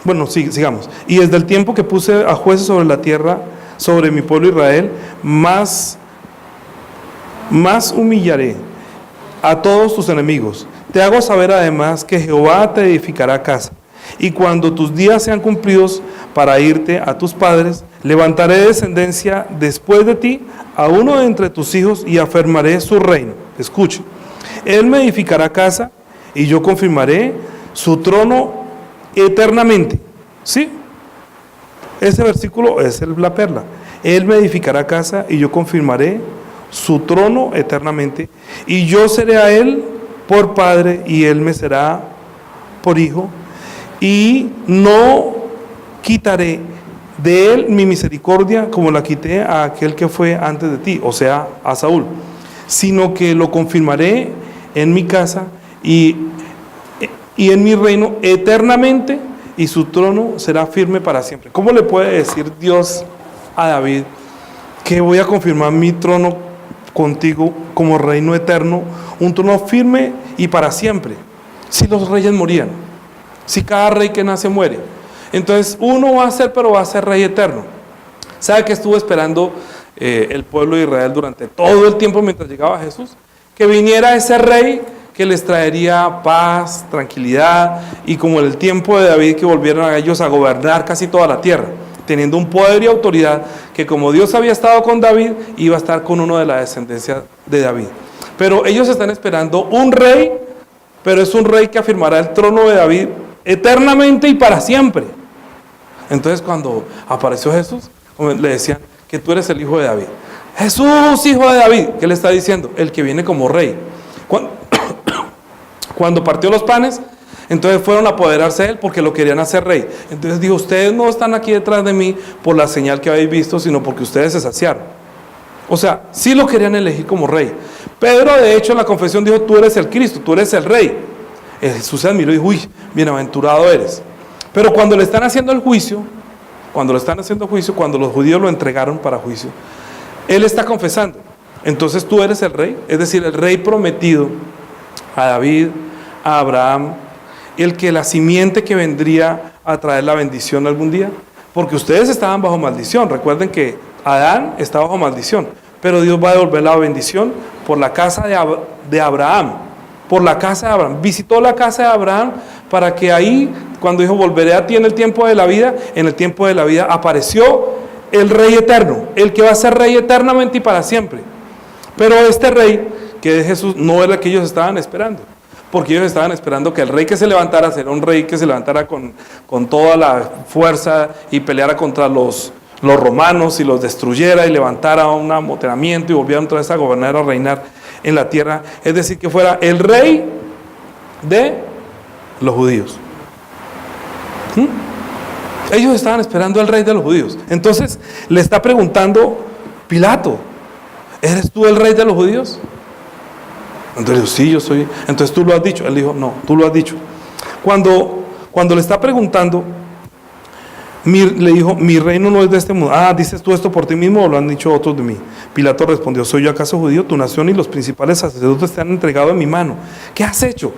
Bueno, sí, sigamos. Y desde el tiempo que puse a jueces sobre la tierra, sobre mi pueblo Israel, más humillaré a todos tus enemigos. Te hago saber además que Jehová te edificará casa. Y cuando tus días sean cumplidos para irte a tus padres, levantaré descendencia después de ti a uno de entre tus hijos y afirmaré su reino. Escuche. Él me edificará casa y yo confirmaré su trono eternamente. ¿Sí? Ese versículo es la perla. Él me edificará casa y yo confirmaré su trono eternamente. Y yo seré a él por padre y él me será por hijo. Y no quitaré de él mi misericordia como la quité a aquel que fue antes de ti, o sea, a Saúl. sino que lo confirmaré en mi casa y en mi reino eternamente, y su trono será firme para siempre. ¿Cómo le puede decir Dios a David que voy a confirmar mi trono contigo como reino eterno, un trono firme y para siempre? Si los reyes morían, si cada rey que nace muere, entonces uno va a ser, pero va a ser rey eterno. ¿Sabe qué estuvo esperando el pueblo de Israel durante todo el tiempo mientras llegaba Jesús? Que viniera ese rey que les traería paz, tranquilidad, y como en el tiempo de David, que volvieran a ellos a gobernar casi toda la tierra, teniendo un poder y autoridad que, como Dios había estado con David, iba a estar con uno de la descendencia de David. Pero ellos están esperando un rey, pero es un rey que afirmará el trono de David eternamente y para siempre. Entonces, cuando apareció Jesús, le decían que tú eres el hijo de David. Jesús, hijo de David. ¿Qué le está diciendo? El que viene como rey. Cuando partió los panes, entonces fueron a apoderarse de él porque lo querían hacer rey. Entonces dijo, ustedes no están aquí detrás de mí por la señal que habéis visto, sino porque ustedes se saciaron. O sea, sí lo querían elegir como rey. Pedro, de hecho, en la confesión dijo, tú eres el Cristo, tú eres el rey. Jesús se admiró y dijo, uy, bienaventurado eres. Pero cuando le están haciendo el juicio, cuando los judíos lo entregaron para juicio, él está confesando. Entonces tú eres el rey, es decir, el rey prometido a David, a Abraham, el que la simiente que vendría a traer la bendición algún día, porque ustedes estaban bajo maldición. Recuerden que Adán está bajo maldición, pero Dios va a devolver la bendición por la casa de Abraham, por la casa de Abraham. Visitó la casa de Abraham para que ahí, cuando dijo volveré a ti en el tiempo de la vida, apareció el rey eterno, el que va a ser rey eternamente y para siempre. Pero este rey, que es Jesús, no era el que ellos estaban esperando, porque ellos estaban esperando que el rey que se levantara será un rey que se levantara con toda la fuerza y peleara contra los romanos y los destruyera y levantara un amotinamiento y volviera otra vez a gobernar, a reinar en la tierra. Es decir, que fuera el rey de los judíos. Ellos estaban esperando al rey de los judíos. Entonces le está preguntando Pilato, ¿eres tú el rey de los judíos? Entonces dijo, sí, yo soy. Entonces tú lo has dicho. Él dijo, no, tú lo has dicho. Cuando le está preguntando, le dijo, mi reino no es de este mundo. ¿Dices tú esto por ti mismo o lo han dicho otros de mí? Pilato respondió, ¿soy yo acaso judío? Tu nación y los principales sacerdotes te han entregado en mi mano. ¿Qué has hecho?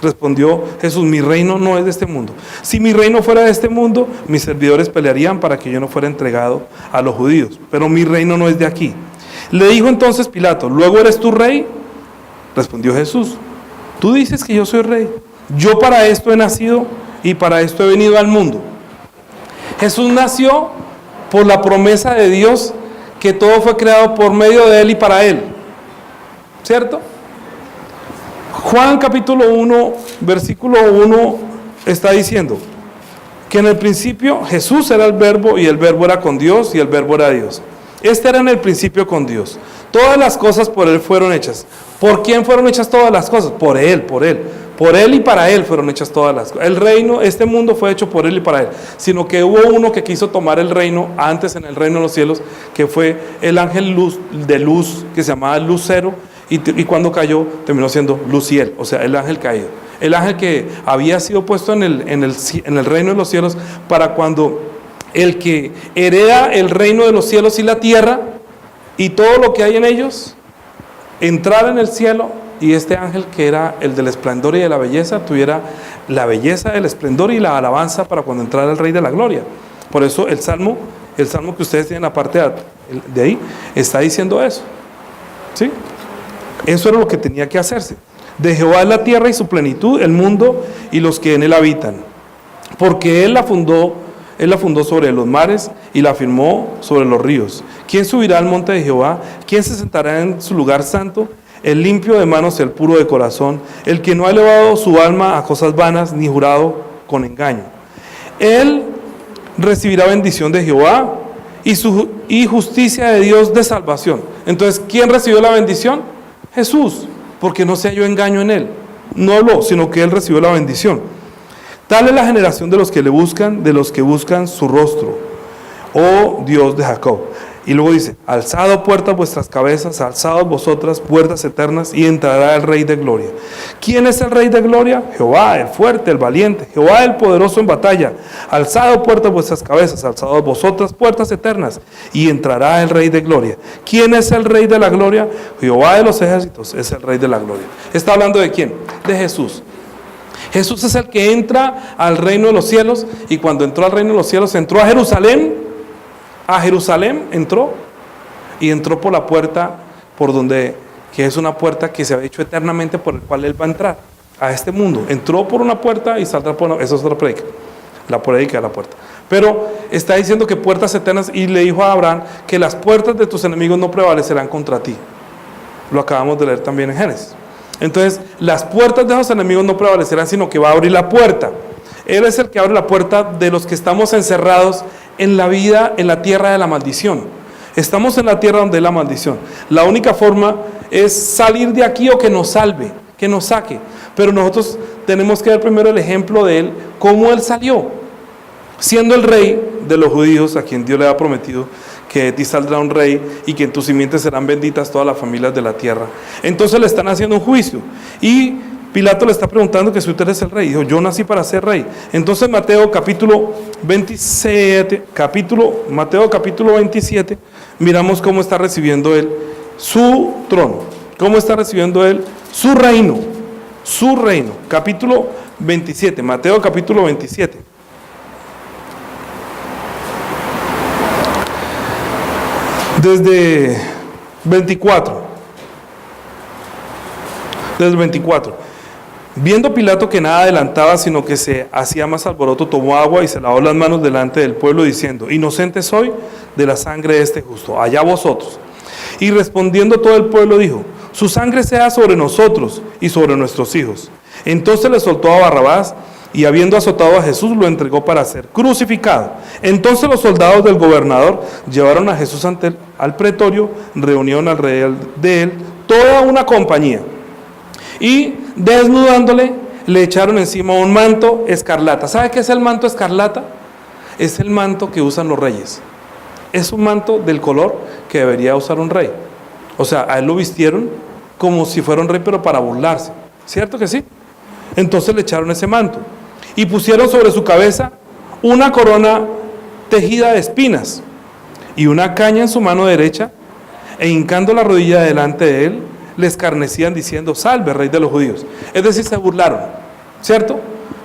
Respondió Jesús, mi reino no es de este mundo. Si mi reino fuera de este mundo, mis servidores pelearían para que yo no fuera entregado a los judíos. Pero mi reino no es de aquí. Le dijo entonces Pilato, ¿luego eres tú rey? Respondió Jesús, tú dices que yo soy rey. Yo para esto he nacido y para esto he venido al mundo. Jesús nació por la promesa de Dios que todo fue creado por medio de Él y para Él. ¿Cierto? Juan capítulo 1, versículo 1 está diciendo que en el principio Jesús era el verbo y el verbo era con Dios y el verbo era Dios. Este era en el principio con Dios. Todas las cosas por Él fueron hechas. ¿Por quién fueron hechas todas las cosas? Por Él, por Él. Por Él y para Él fueron hechas todas las cosas. El reino, este mundo fue hecho por Él y para Él. Sino que hubo uno que quiso tomar el reino antes en el reino de los cielos, que fue el ángel de luz, que se llamaba Lucero, y cuando cayó terminó siendo Luciel, o sea, el ángel caído. El ángel que había sido puesto en el reino de los cielos para cuando el que hereda el reino de los cielos y la tierra y todo lo que hay en ellos, entrara en el cielo, y este ángel que era el del esplendor y de la belleza, tuviera la belleza, el esplendor y la alabanza para cuando entrara el Rey de la Gloria. Por eso el salmo que ustedes tienen aparte de ahí, está diciendo eso. ¿Sí? Eso era lo que tenía que hacerse. De Jehová es la tierra y su plenitud, el mundo y los que en él habitan. Porque Él la fundó sobre los mares y la firmó sobre los ríos. ¿Quién subirá al monte de Jehová? ¿Quién se sentará en su lugar santo? El limpio de manos y el puro de corazón, el que no ha elevado su alma a cosas vanas ni jurado con engaño. Él recibirá bendición de Jehová y justicia de Dios de salvación. Entonces, ¿quién recibió la bendición? Jesús, porque no se halló engaño en Él. No habló, sino que Él recibió la bendición. Tal es la generación de los que le buscan, de los que buscan su rostro, oh Dios de Jacob. Y luego dice, alzad puertas vuestras cabezas, alzad vosotras puertas eternas, y entrará el Rey de Gloria. ¿Quién es el Rey de Gloria? Jehová, el fuerte, el valiente, Jehová, el poderoso en batalla. Alzad puertas vuestras cabezas, alzad vosotras puertas eternas, y entrará el Rey de Gloria. ¿Quién es el Rey de la Gloria? Jehová de los ejércitos es el Rey de la Gloria. ¿Está hablando de quién? De Jesús. Jesús es el que entra al reino de los cielos, y cuando entró al reino de los cielos, entró a Jerusalén. A Jerusalén entró, y entró por la puerta que es una puerta que se ha hecho eternamente, por el cual Él va a entrar a este mundo. Entró por una puerta y saldrá por una. Eso es otra predica, la predica de la puerta. Pero está diciendo que puertas eternas, y le dijo a Abraham que las puertas de tus enemigos no prevalecerán contra ti. Lo acabamos de leer también en Génesis. Entonces, las puertas de los enemigos no prevalecerán, sino que va a abrir la puerta. Él es el que abre la puerta de los que estamos encerrados en la vida, en la tierra de la maldición. Estamos en la tierra donde hay la maldición. La única forma es salir de aquí, o que nos salve, que nos saque. Pero nosotros tenemos que ver primero el ejemplo de Él, cómo Él salió, siendo el rey de los judíos, a quien Dios le ha prometido que de ti saldrá un rey, y que en tus simientes serán benditas todas las familias de la tierra. Entonces le están haciendo un juicio, y Pilato le está preguntando que si usted es el rey. Dijo, yo nací para ser rey. Entonces Mateo capítulo 27, miramos cómo está recibiendo él su trono, cómo está recibiendo él su reino. Capítulo 27, Mateo capítulo 27. Desde 24. Viendo Pilato que nada adelantaba, sino que se hacía más alboroto, tomó agua y se lavó las manos delante del pueblo, diciendo, inocente soy de la sangre de este justo, allá vosotros. Y respondiendo todo el pueblo dijo, su sangre sea sobre nosotros y sobre nuestros hijos. Entonces le soltó a Barrabás, y habiendo azotado a Jesús, lo entregó para ser crucificado. Entonces los soldados del gobernador llevaron a Jesús al pretorio, reunieron alrededor de él toda una compañía, y desnudándole, le echaron encima un manto escarlata. ¿Sabe qué es el manto escarlata? Es el manto que usan los reyes. Es un manto del color que debería usar un rey. O sea, a él lo vistieron como si fuera un rey, pero para burlarse. ¿Cierto que sí? Entonces le echaron ese manto, y pusieron sobre su cabeza una corona tejida de espinas, y una caña en su mano derecha, e hincando la rodilla delante de él, le escarnecían diciendo, salve, rey de los judíos. Es decir, se burlaron, ¿cierto?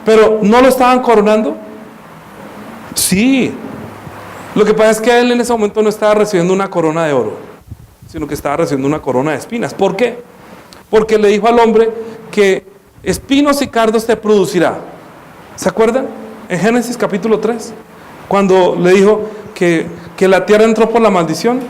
Pero ¿no lo estaban coronando? Sí. Lo que pasa es que él en ese momento no estaba recibiendo una corona de oro, sino que estaba recibiendo una corona de espinas. ¿Por qué? Porque le dijo al hombre que espinos y cardos te producirá. ¿Se acuerdan? En Génesis capítulo 3, cuando le dijo que la tierra entró por la maldición.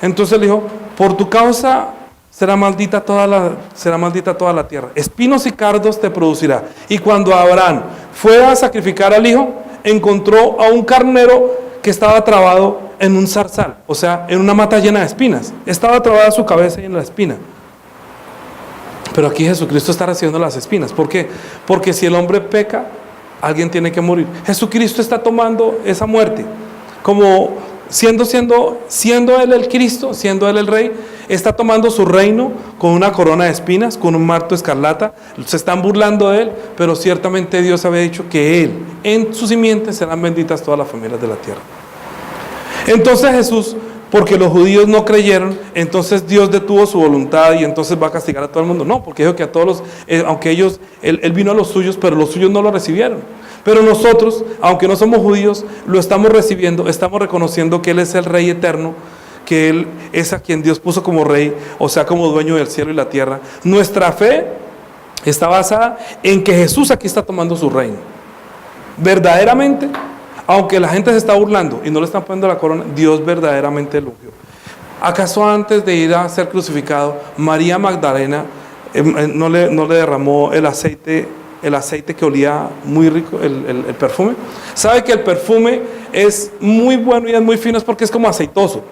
Entonces le dijo, por tu causa será maldita toda la tierra. Espinos y cardos te producirá. Y cuando Abraham fue a sacrificar al hijo, encontró a un carnero que estaba trabado en un zarzal, o sea, en una mata llena de espinas. Estaba trabada su cabeza y en la espina. Pero aquí Jesucristo está recibiendo las espinas. ¿Por qué? Porque si el hombre peca, alguien tiene que morir. Jesucristo está tomando esa muerte, como siendo Él el Cristo, siendo Él el Rey, está tomando su reino con una corona de espinas, con un manto escarlata. Se están burlando de Él, pero ciertamente Dios había dicho que Él, en su simiente serán benditas todas las familias de la tierra. Entonces Jesús, porque los judíos no creyeron, entonces Dios detuvo su voluntad y entonces va a castigar a todo el mundo. No, porque dijo que a todos aunque Él vino a los suyos, pero los suyos no lo recibieron. Pero nosotros, aunque no somos judíos, lo estamos recibiendo, estamos reconociendo que Él es el Rey eterno, que Él es a quien Dios puso como Rey, o sea, como dueño del cielo y la tierra. Nuestra fe está basada en que Jesús aquí está tomando su reino. Verdaderamente, aunque la gente se está burlando y no le están poniendo la corona, Dios verdaderamente lo ungió. ¿Acaso antes de ir a ser crucificado, María Magdalena no le derramó el aceite que olía muy rico, el perfume? ¿Sabe que el perfume es muy bueno y es muy fino? Es porque es como aceitoso.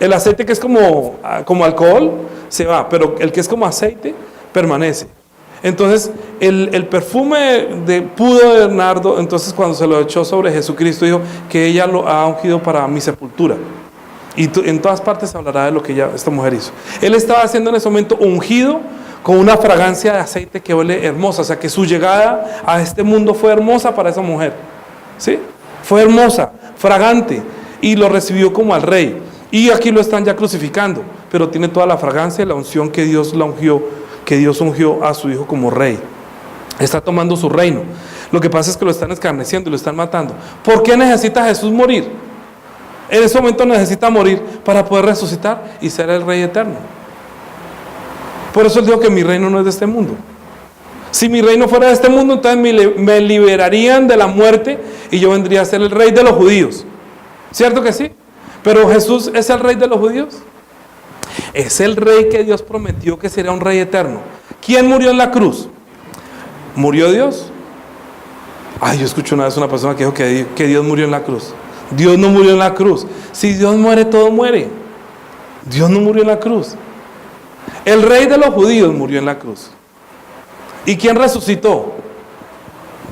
El aceite que es como alcohol se va, pero el que es como aceite permanece. Entonces el perfume de pudo de nardo, entonces cuando se lo echó sobre Jesucristo, dijo que ella lo ha ungido para mi sepultura. Y en todas partes se hablará de lo que esta mujer hizo. Él estaba siendo en ese momento ungido con una fragancia de aceite que huele hermosa. O sea que su llegada a este mundo fue hermosa para esa mujer. ¿Sí? Fue hermosa, fragante. Y lo recibió como al rey. Y aquí lo están ya crucificando. Pero tiene toda la fragancia y la unción que Dios ungió a su hijo como rey. Está tomando su reino. Lo que pasa es que lo están escarneciendo y lo están matando. ¿Por qué necesita Jesús morir? En ese momento necesita morir para poder resucitar y ser el rey eterno. Por eso él dijo que mi reino no es de este mundo. Si mi reino fuera de este mundo, entonces me liberarían de la muerte y yo vendría a ser el rey de los judíos. ¿Cierto que sí? Pero Jesús es el rey de los judíos. Es el rey que Dios prometió que sería un rey eterno. ¿Quién murió en la cruz? ¿Murió Dios? Yo escuché una vez una persona que dijo que Dios murió en la cruz. Dios no murió en la cruz. Si Dios muere, todo muere. Dios no murió en la cruz. El rey de los judíos murió en la cruz. ¿Y quién resucitó?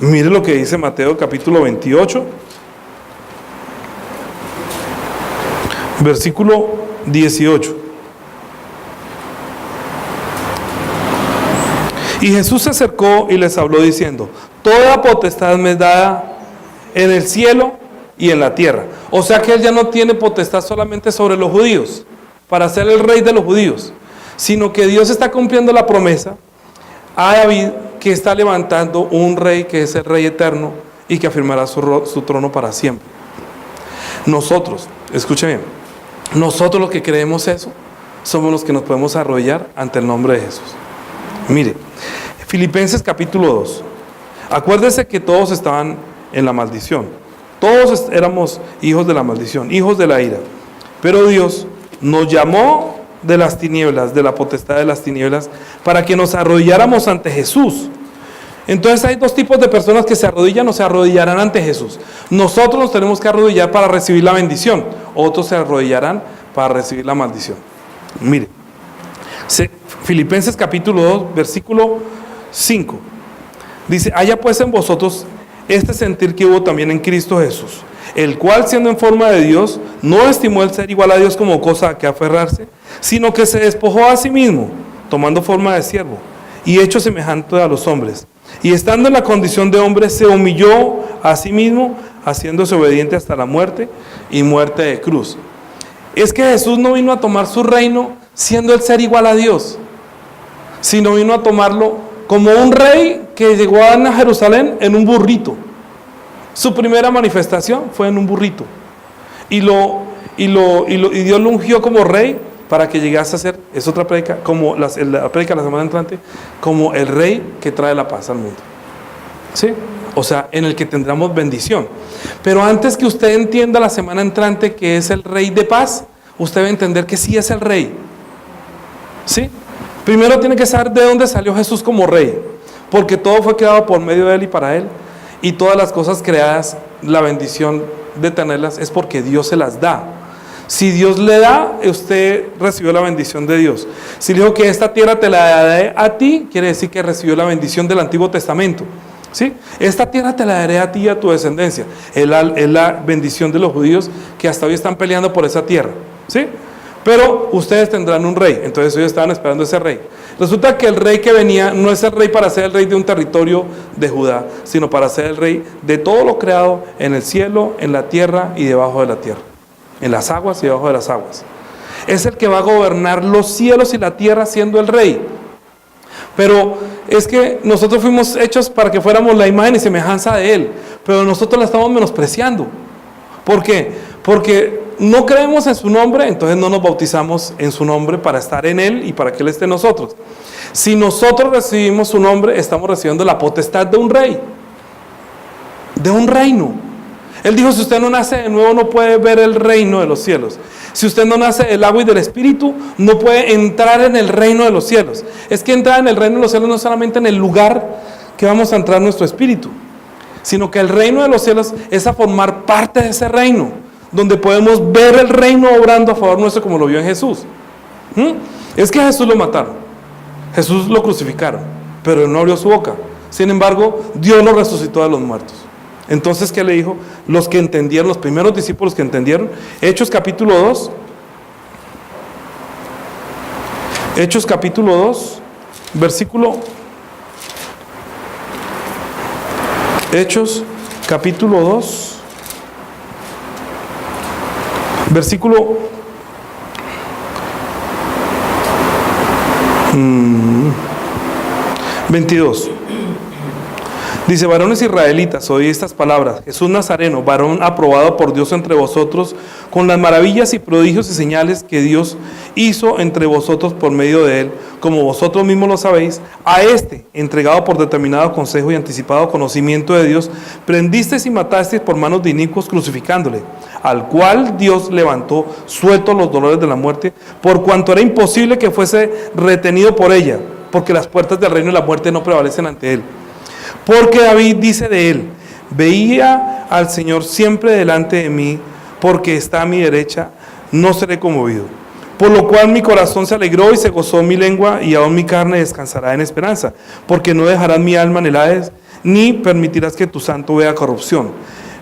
Mire lo que dice Mateo capítulo 28, versículo 18. Y Jesús se acercó y les habló diciendo: toda potestad me es dada en el cielo y en la tierra. O sea que él ya no tiene potestad solamente sobre los judíos, para ser el rey de los judíos, sino que Dios está cumpliendo la promesa a David, que está levantando un rey que es el rey eterno y que afirmará su trono para siempre. Nosotros, escuchen bien, nosotros los que creemos eso, somos los que nos podemos arrodillar ante el nombre de Jesús. Mire, Filipenses capítulo 2. Acuérdese que todos estaban en la maldición. Todos éramos hijos de la maldición, hijos de la ira. Pero Dios nos llamó de las tinieblas, de la potestad de las tinieblas, para que nos arrodilláramos ante Jesús. Entonces hay dos tipos de personas que se arrodillan o se arrodillarán ante Jesús. Nosotros nos tenemos que arrodillar para recibir la bendición. Otros se arrodillarán para recibir la maldición. Mire, Filipenses capítulo 2, versículo 5. Dice: haya pues en vosotros este sentir que hubo también en Cristo Jesús, el cual, siendo en forma de Dios, no estimó el ser igual a Dios como cosa a que aferrarse, sino que se despojó a sí mismo, tomando forma de siervo, y hecho semejante a los hombres. Y estando en la condición de hombre, se humilló a sí mismo, haciéndose obediente hasta la muerte, y muerte de cruz. Es que Jesús no vino a tomar su reino siendo el ser igual a Dios, sino vino a tomarlo como un rey que llegó a Jerusalén en un burrito. Su primera manifestación fue en un burrito. Y Dios lo ungió como rey para que llegase a ser, es otra predica, como la predica la semana entrante, como el rey que trae la paz al mundo. ¿Sí? O sea, en el que tendremos bendición. Pero antes que usted entienda la semana entrante que es el rey de paz, usted debe entender que sí es el rey. ¿Sí? Primero tiene que saber de dónde salió Jesús como rey, porque todo fue creado por medio de él y para él, y todas las cosas creadas, la bendición de tenerlas es porque Dios se las da. Si Dios le da, usted recibió la bendición de Dios. Si le dijo que esta tierra te la daré a ti, quiere decir que recibió la bendición del Antiguo Testamento. ¿Sí? Esta tierra te la daré a ti y a tu descendencia. Es la bendición de los judíos que hasta hoy están peleando por esa tierra. ¿Sí? Pero ustedes tendrán un rey. Entonces ellos estaban esperando ese rey. Resulta que el rey que venía no es el rey para ser el rey de un territorio de Judá, sino para ser el rey de todo lo creado en el cielo, en la tierra y debajo de la tierra, en las aguas y debajo de las aguas. Es el que va a gobernar los cielos y la tierra siendo el rey. Pero es que nosotros fuimos hechos para que fuéramos la imagen y semejanza de él, pero nosotros la estamos menospreciando. ¿Por qué? Porque no creemos en su nombre, entonces no nos bautizamos en su nombre para estar en él y para que él esté en nosotros. Si nosotros recibimos su nombre, estamos recibiendo la potestad de un rey, de un reino. Él dijo: si usted no nace de nuevo, no puede ver el reino de los cielos. Si usted no nace del agua y del espíritu, no puede entrar en el reino de los cielos. Es que entrar en el reino de los cielos no solamente en el lugar que vamos a entrar nuestro espíritu, sino que el reino de los cielos es a formar parte de ese reino, donde podemos ver el reino obrando a favor nuestro como lo vio en Jesús. Es que a Jesús lo mataron, Jesús lo crucificaron, pero él no abrió su boca. Sin embargo, Dios lo resucitó de los muertos. Entonces, ¿qué le dijo? Los que entendieron, los primeros discípulos que entendieron, Hechos capítulo 2, Hechos capítulo 2, versículo... Hechos capítulo 2, versículo 22. Dice: varones israelitas, oí estas palabras. Jesús Nazareno, varón aprobado por Dios entre vosotros, con las maravillas y prodigios y señales que Dios hizo entre vosotros por medio de él, como vosotros mismos lo sabéis, a este, entregado por determinado consejo y anticipado conocimiento de Dios, prendisteis y matasteis por manos de inicuos, crucificándole, al cual Dios levantó, suelto los dolores de la muerte, por cuanto era imposible que fuese retenido por ella, porque las puertas del reino y la muerte no prevalecen ante él. Porque David dice de él: veía al Señor siempre delante de mí, porque está a mi derecha, no seré conmovido. Por lo cual mi corazón se alegró y se gozó mi lengua, y aún mi carne descansará en esperanza, porque no dejarás mi alma en el Hades, ni permitirás que tu santo vea corrupción.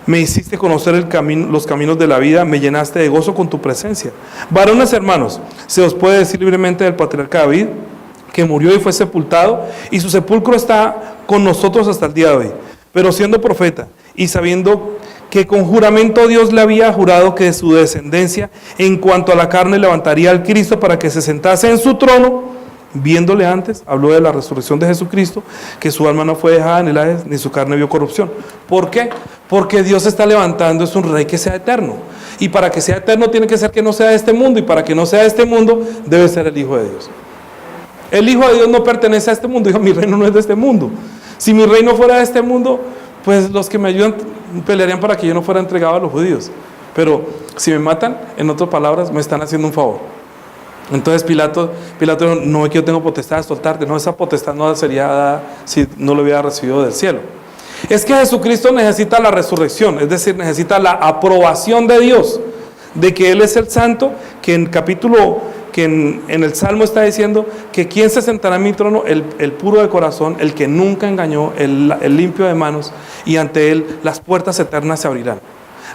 Me hiciste conocer los caminos de la vida, me llenaste de gozo con tu presencia. Varones hermanos, se os puede decir libremente del patriarca David, que murió y fue sepultado, y su sepulcro está con nosotros hasta el día de hoy. Pero siendo profeta y sabiendo que con juramento Dios le había jurado que de su descendencia en cuanto a la carne levantaría al Cristo para que se sentase en su trono, viéndole antes, habló de la resurrección de Jesucristo, que su alma no fue dejada en el Hades, ni su carne vio corrupción. ¿Por qué? Porque Dios está levantando, es un rey que sea eterno. Y para que sea eterno tiene que ser que no sea de este mundo, y para que no sea de este mundo debe ser el Hijo de Dios. El Hijo de Dios no pertenece a este mundo. Dijo: mi reino no es de este mundo. Si mi reino fuera de este mundo, pues los que me ayudan pelearían para que yo no fuera entregado a los judíos. Pero si me matan, en otras palabras, me están haciendo un favor. Entonces Pilato dijo: no es que yo tengo potestad de soltarte. No, esa potestad no sería dada si no lo hubiera recibido del cielo. Es que Jesucristo necesita la resurrección, es decir, necesita la aprobación de Dios, de que Él es el santo, que en el Salmo está diciendo que quién se sentará en mi trono, el puro de corazón, el que nunca engañó, el limpio de manos, y ante él las puertas eternas se abrirán.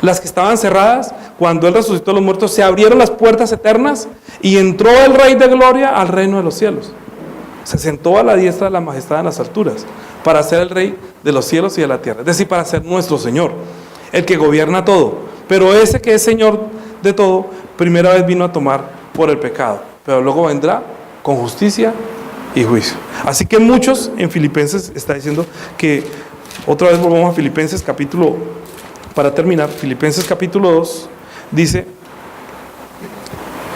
Las que estaban cerradas, cuando él resucitó a los muertos, se abrieron las puertas eternas y entró el Rey de Gloria al reino de los cielos. Se sentó a la diestra de la majestad en las alturas para ser el Rey de los cielos y de la tierra, es decir, para ser nuestro Señor, el que gobierna todo. Pero ese que es Señor de todo, primera vez vino a tomar por el pecado, pero luego vendrá con justicia y juicio. Así que muchos en Filipenses está diciendo que, otra vez volvamos a Filipenses capítulo, para terminar, Filipenses capítulo 2, dice: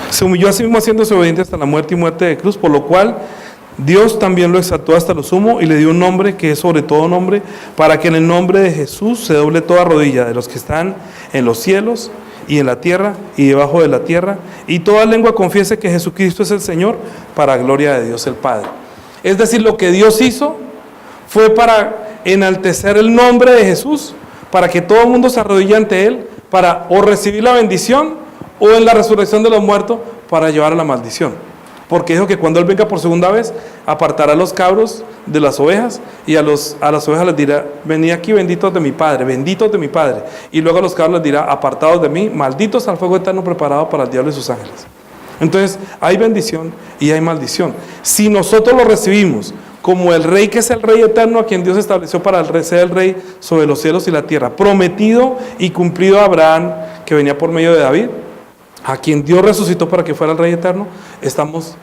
se humilló a sí mismo haciéndose obediente hasta la muerte y muerte de cruz, por lo cual Dios también lo exaltó hasta lo sumo y le dio un nombre que es sobre todo nombre, para que en el nombre de Jesús se doble toda rodilla de los que están en los cielos y en la tierra y debajo de la tierra, y toda lengua confiese que Jesucristo es el Señor, para gloria de Dios el Padre. Es decir, lo que Dios hizo fue para enaltecer el nombre de Jesús, para que todo el mundo se arrodille ante Él, para o recibir la bendición, o en la resurrección de los muertos, para llevar a la maldición. Porque dijo que cuando Él venga por segunda vez, apartará a los cabros de las ovejas, y a las ovejas les dirá: venid aquí, benditos de mi Padre, benditos de mi Padre. Y luego a los cabros les dirá: apartados de mí, malditos al fuego eterno preparado para el diablo y sus ángeles. Entonces hay bendición y hay maldición. Si nosotros lo recibimos como el Rey, que es el Rey eterno, a quien Dios estableció para ser el Rey sobre los cielos y la tierra, prometido y cumplido a Abraham, que venía por medio de David, a quien Dios resucitó para que fuera el Rey eterno, estamos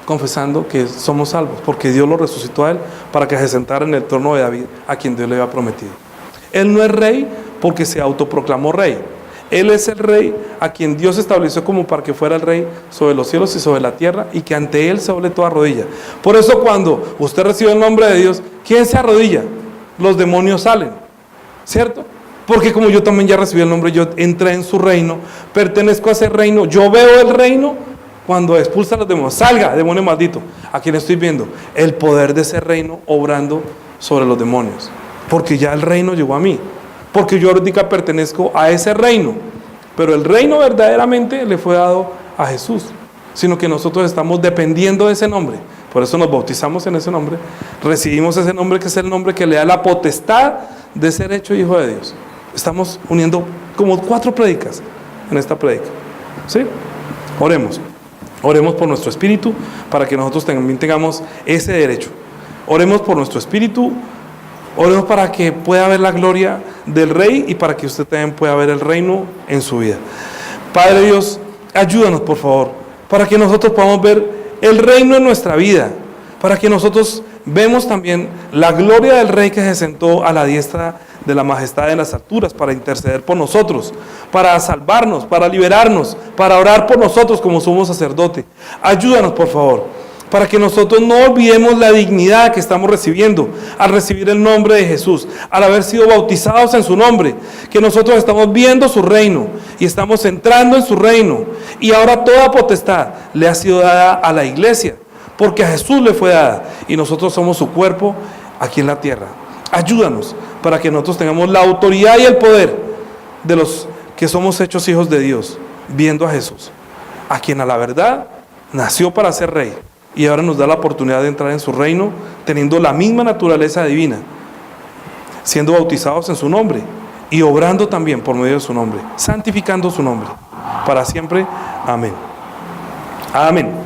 confesando que somos salvos, porque Dios lo resucitó a Él para que se sentara en el trono de David, a quien Dios le había prometido. Él no es Rey porque se autoproclamó Rey. Él es el Rey a quien Dios estableció como para que fuera el Rey sobre los cielos y sobre la tierra, y que ante Él se doble toda rodilla. Por eso cuando usted recibe el nombre de Dios, ¿quién se arrodilla? Los demonios salen, ¿cierto? Porque como yo también ya recibí el nombre, yo entré en su reino, pertenezco a ese reino, yo veo el reino cuando expulsa a los demonios. Salga, demonio maldito. ¿A quién estoy viendo? El poder de ese reino obrando sobre los demonios. Porque ya el reino llegó a mí. Porque yo ahorita pertenezco a ese reino. Pero el reino verdaderamente le fue dado a Jesús. Sino que nosotros estamos dependiendo de ese nombre. Por eso nos bautizamos en ese nombre. Recibimos ese nombre, que es el nombre que le da la potestad de ser hecho hijo de Dios. Estamos uniendo como 4 prédicas en esta prédica. ¿Sí? Oremos. Oremos por nuestro espíritu para que nosotros también tengamos ese derecho. Oremos por nuestro espíritu, oremos para que pueda ver la gloria del Rey y para que usted también pueda ver el reino en su vida. Padre Dios, ayúdanos por favor, para que nosotros podamos ver el reino en nuestra vida, para que nosotros vemos también la gloria del Rey que se sentó a la diestra de la majestad en las alturas para interceder por nosotros, para salvarnos, para liberarnos, para orar por nosotros como sumo sacerdote. Ayúdanos por favor, para que nosotros no olvidemos la dignidad que estamos recibiendo al recibir el nombre de Jesús, al haber sido bautizados en su nombre, que nosotros estamos viendo su reino y estamos entrando en su reino, y ahora toda potestad le ha sido dada a la iglesia, porque a Jesús le fue dada, y nosotros somos su cuerpo aquí en la tierra. Ayúdanos para que nosotros tengamos la autoridad y el poder de los que somos hechos hijos de Dios, viendo a Jesús, a quien a la verdad nació para ser rey, y ahora nos da la oportunidad de entrar en su reino, teniendo la misma naturaleza divina, siendo bautizados en su nombre, y obrando también por medio de su nombre, santificando su nombre, para siempre. Amén. Amén.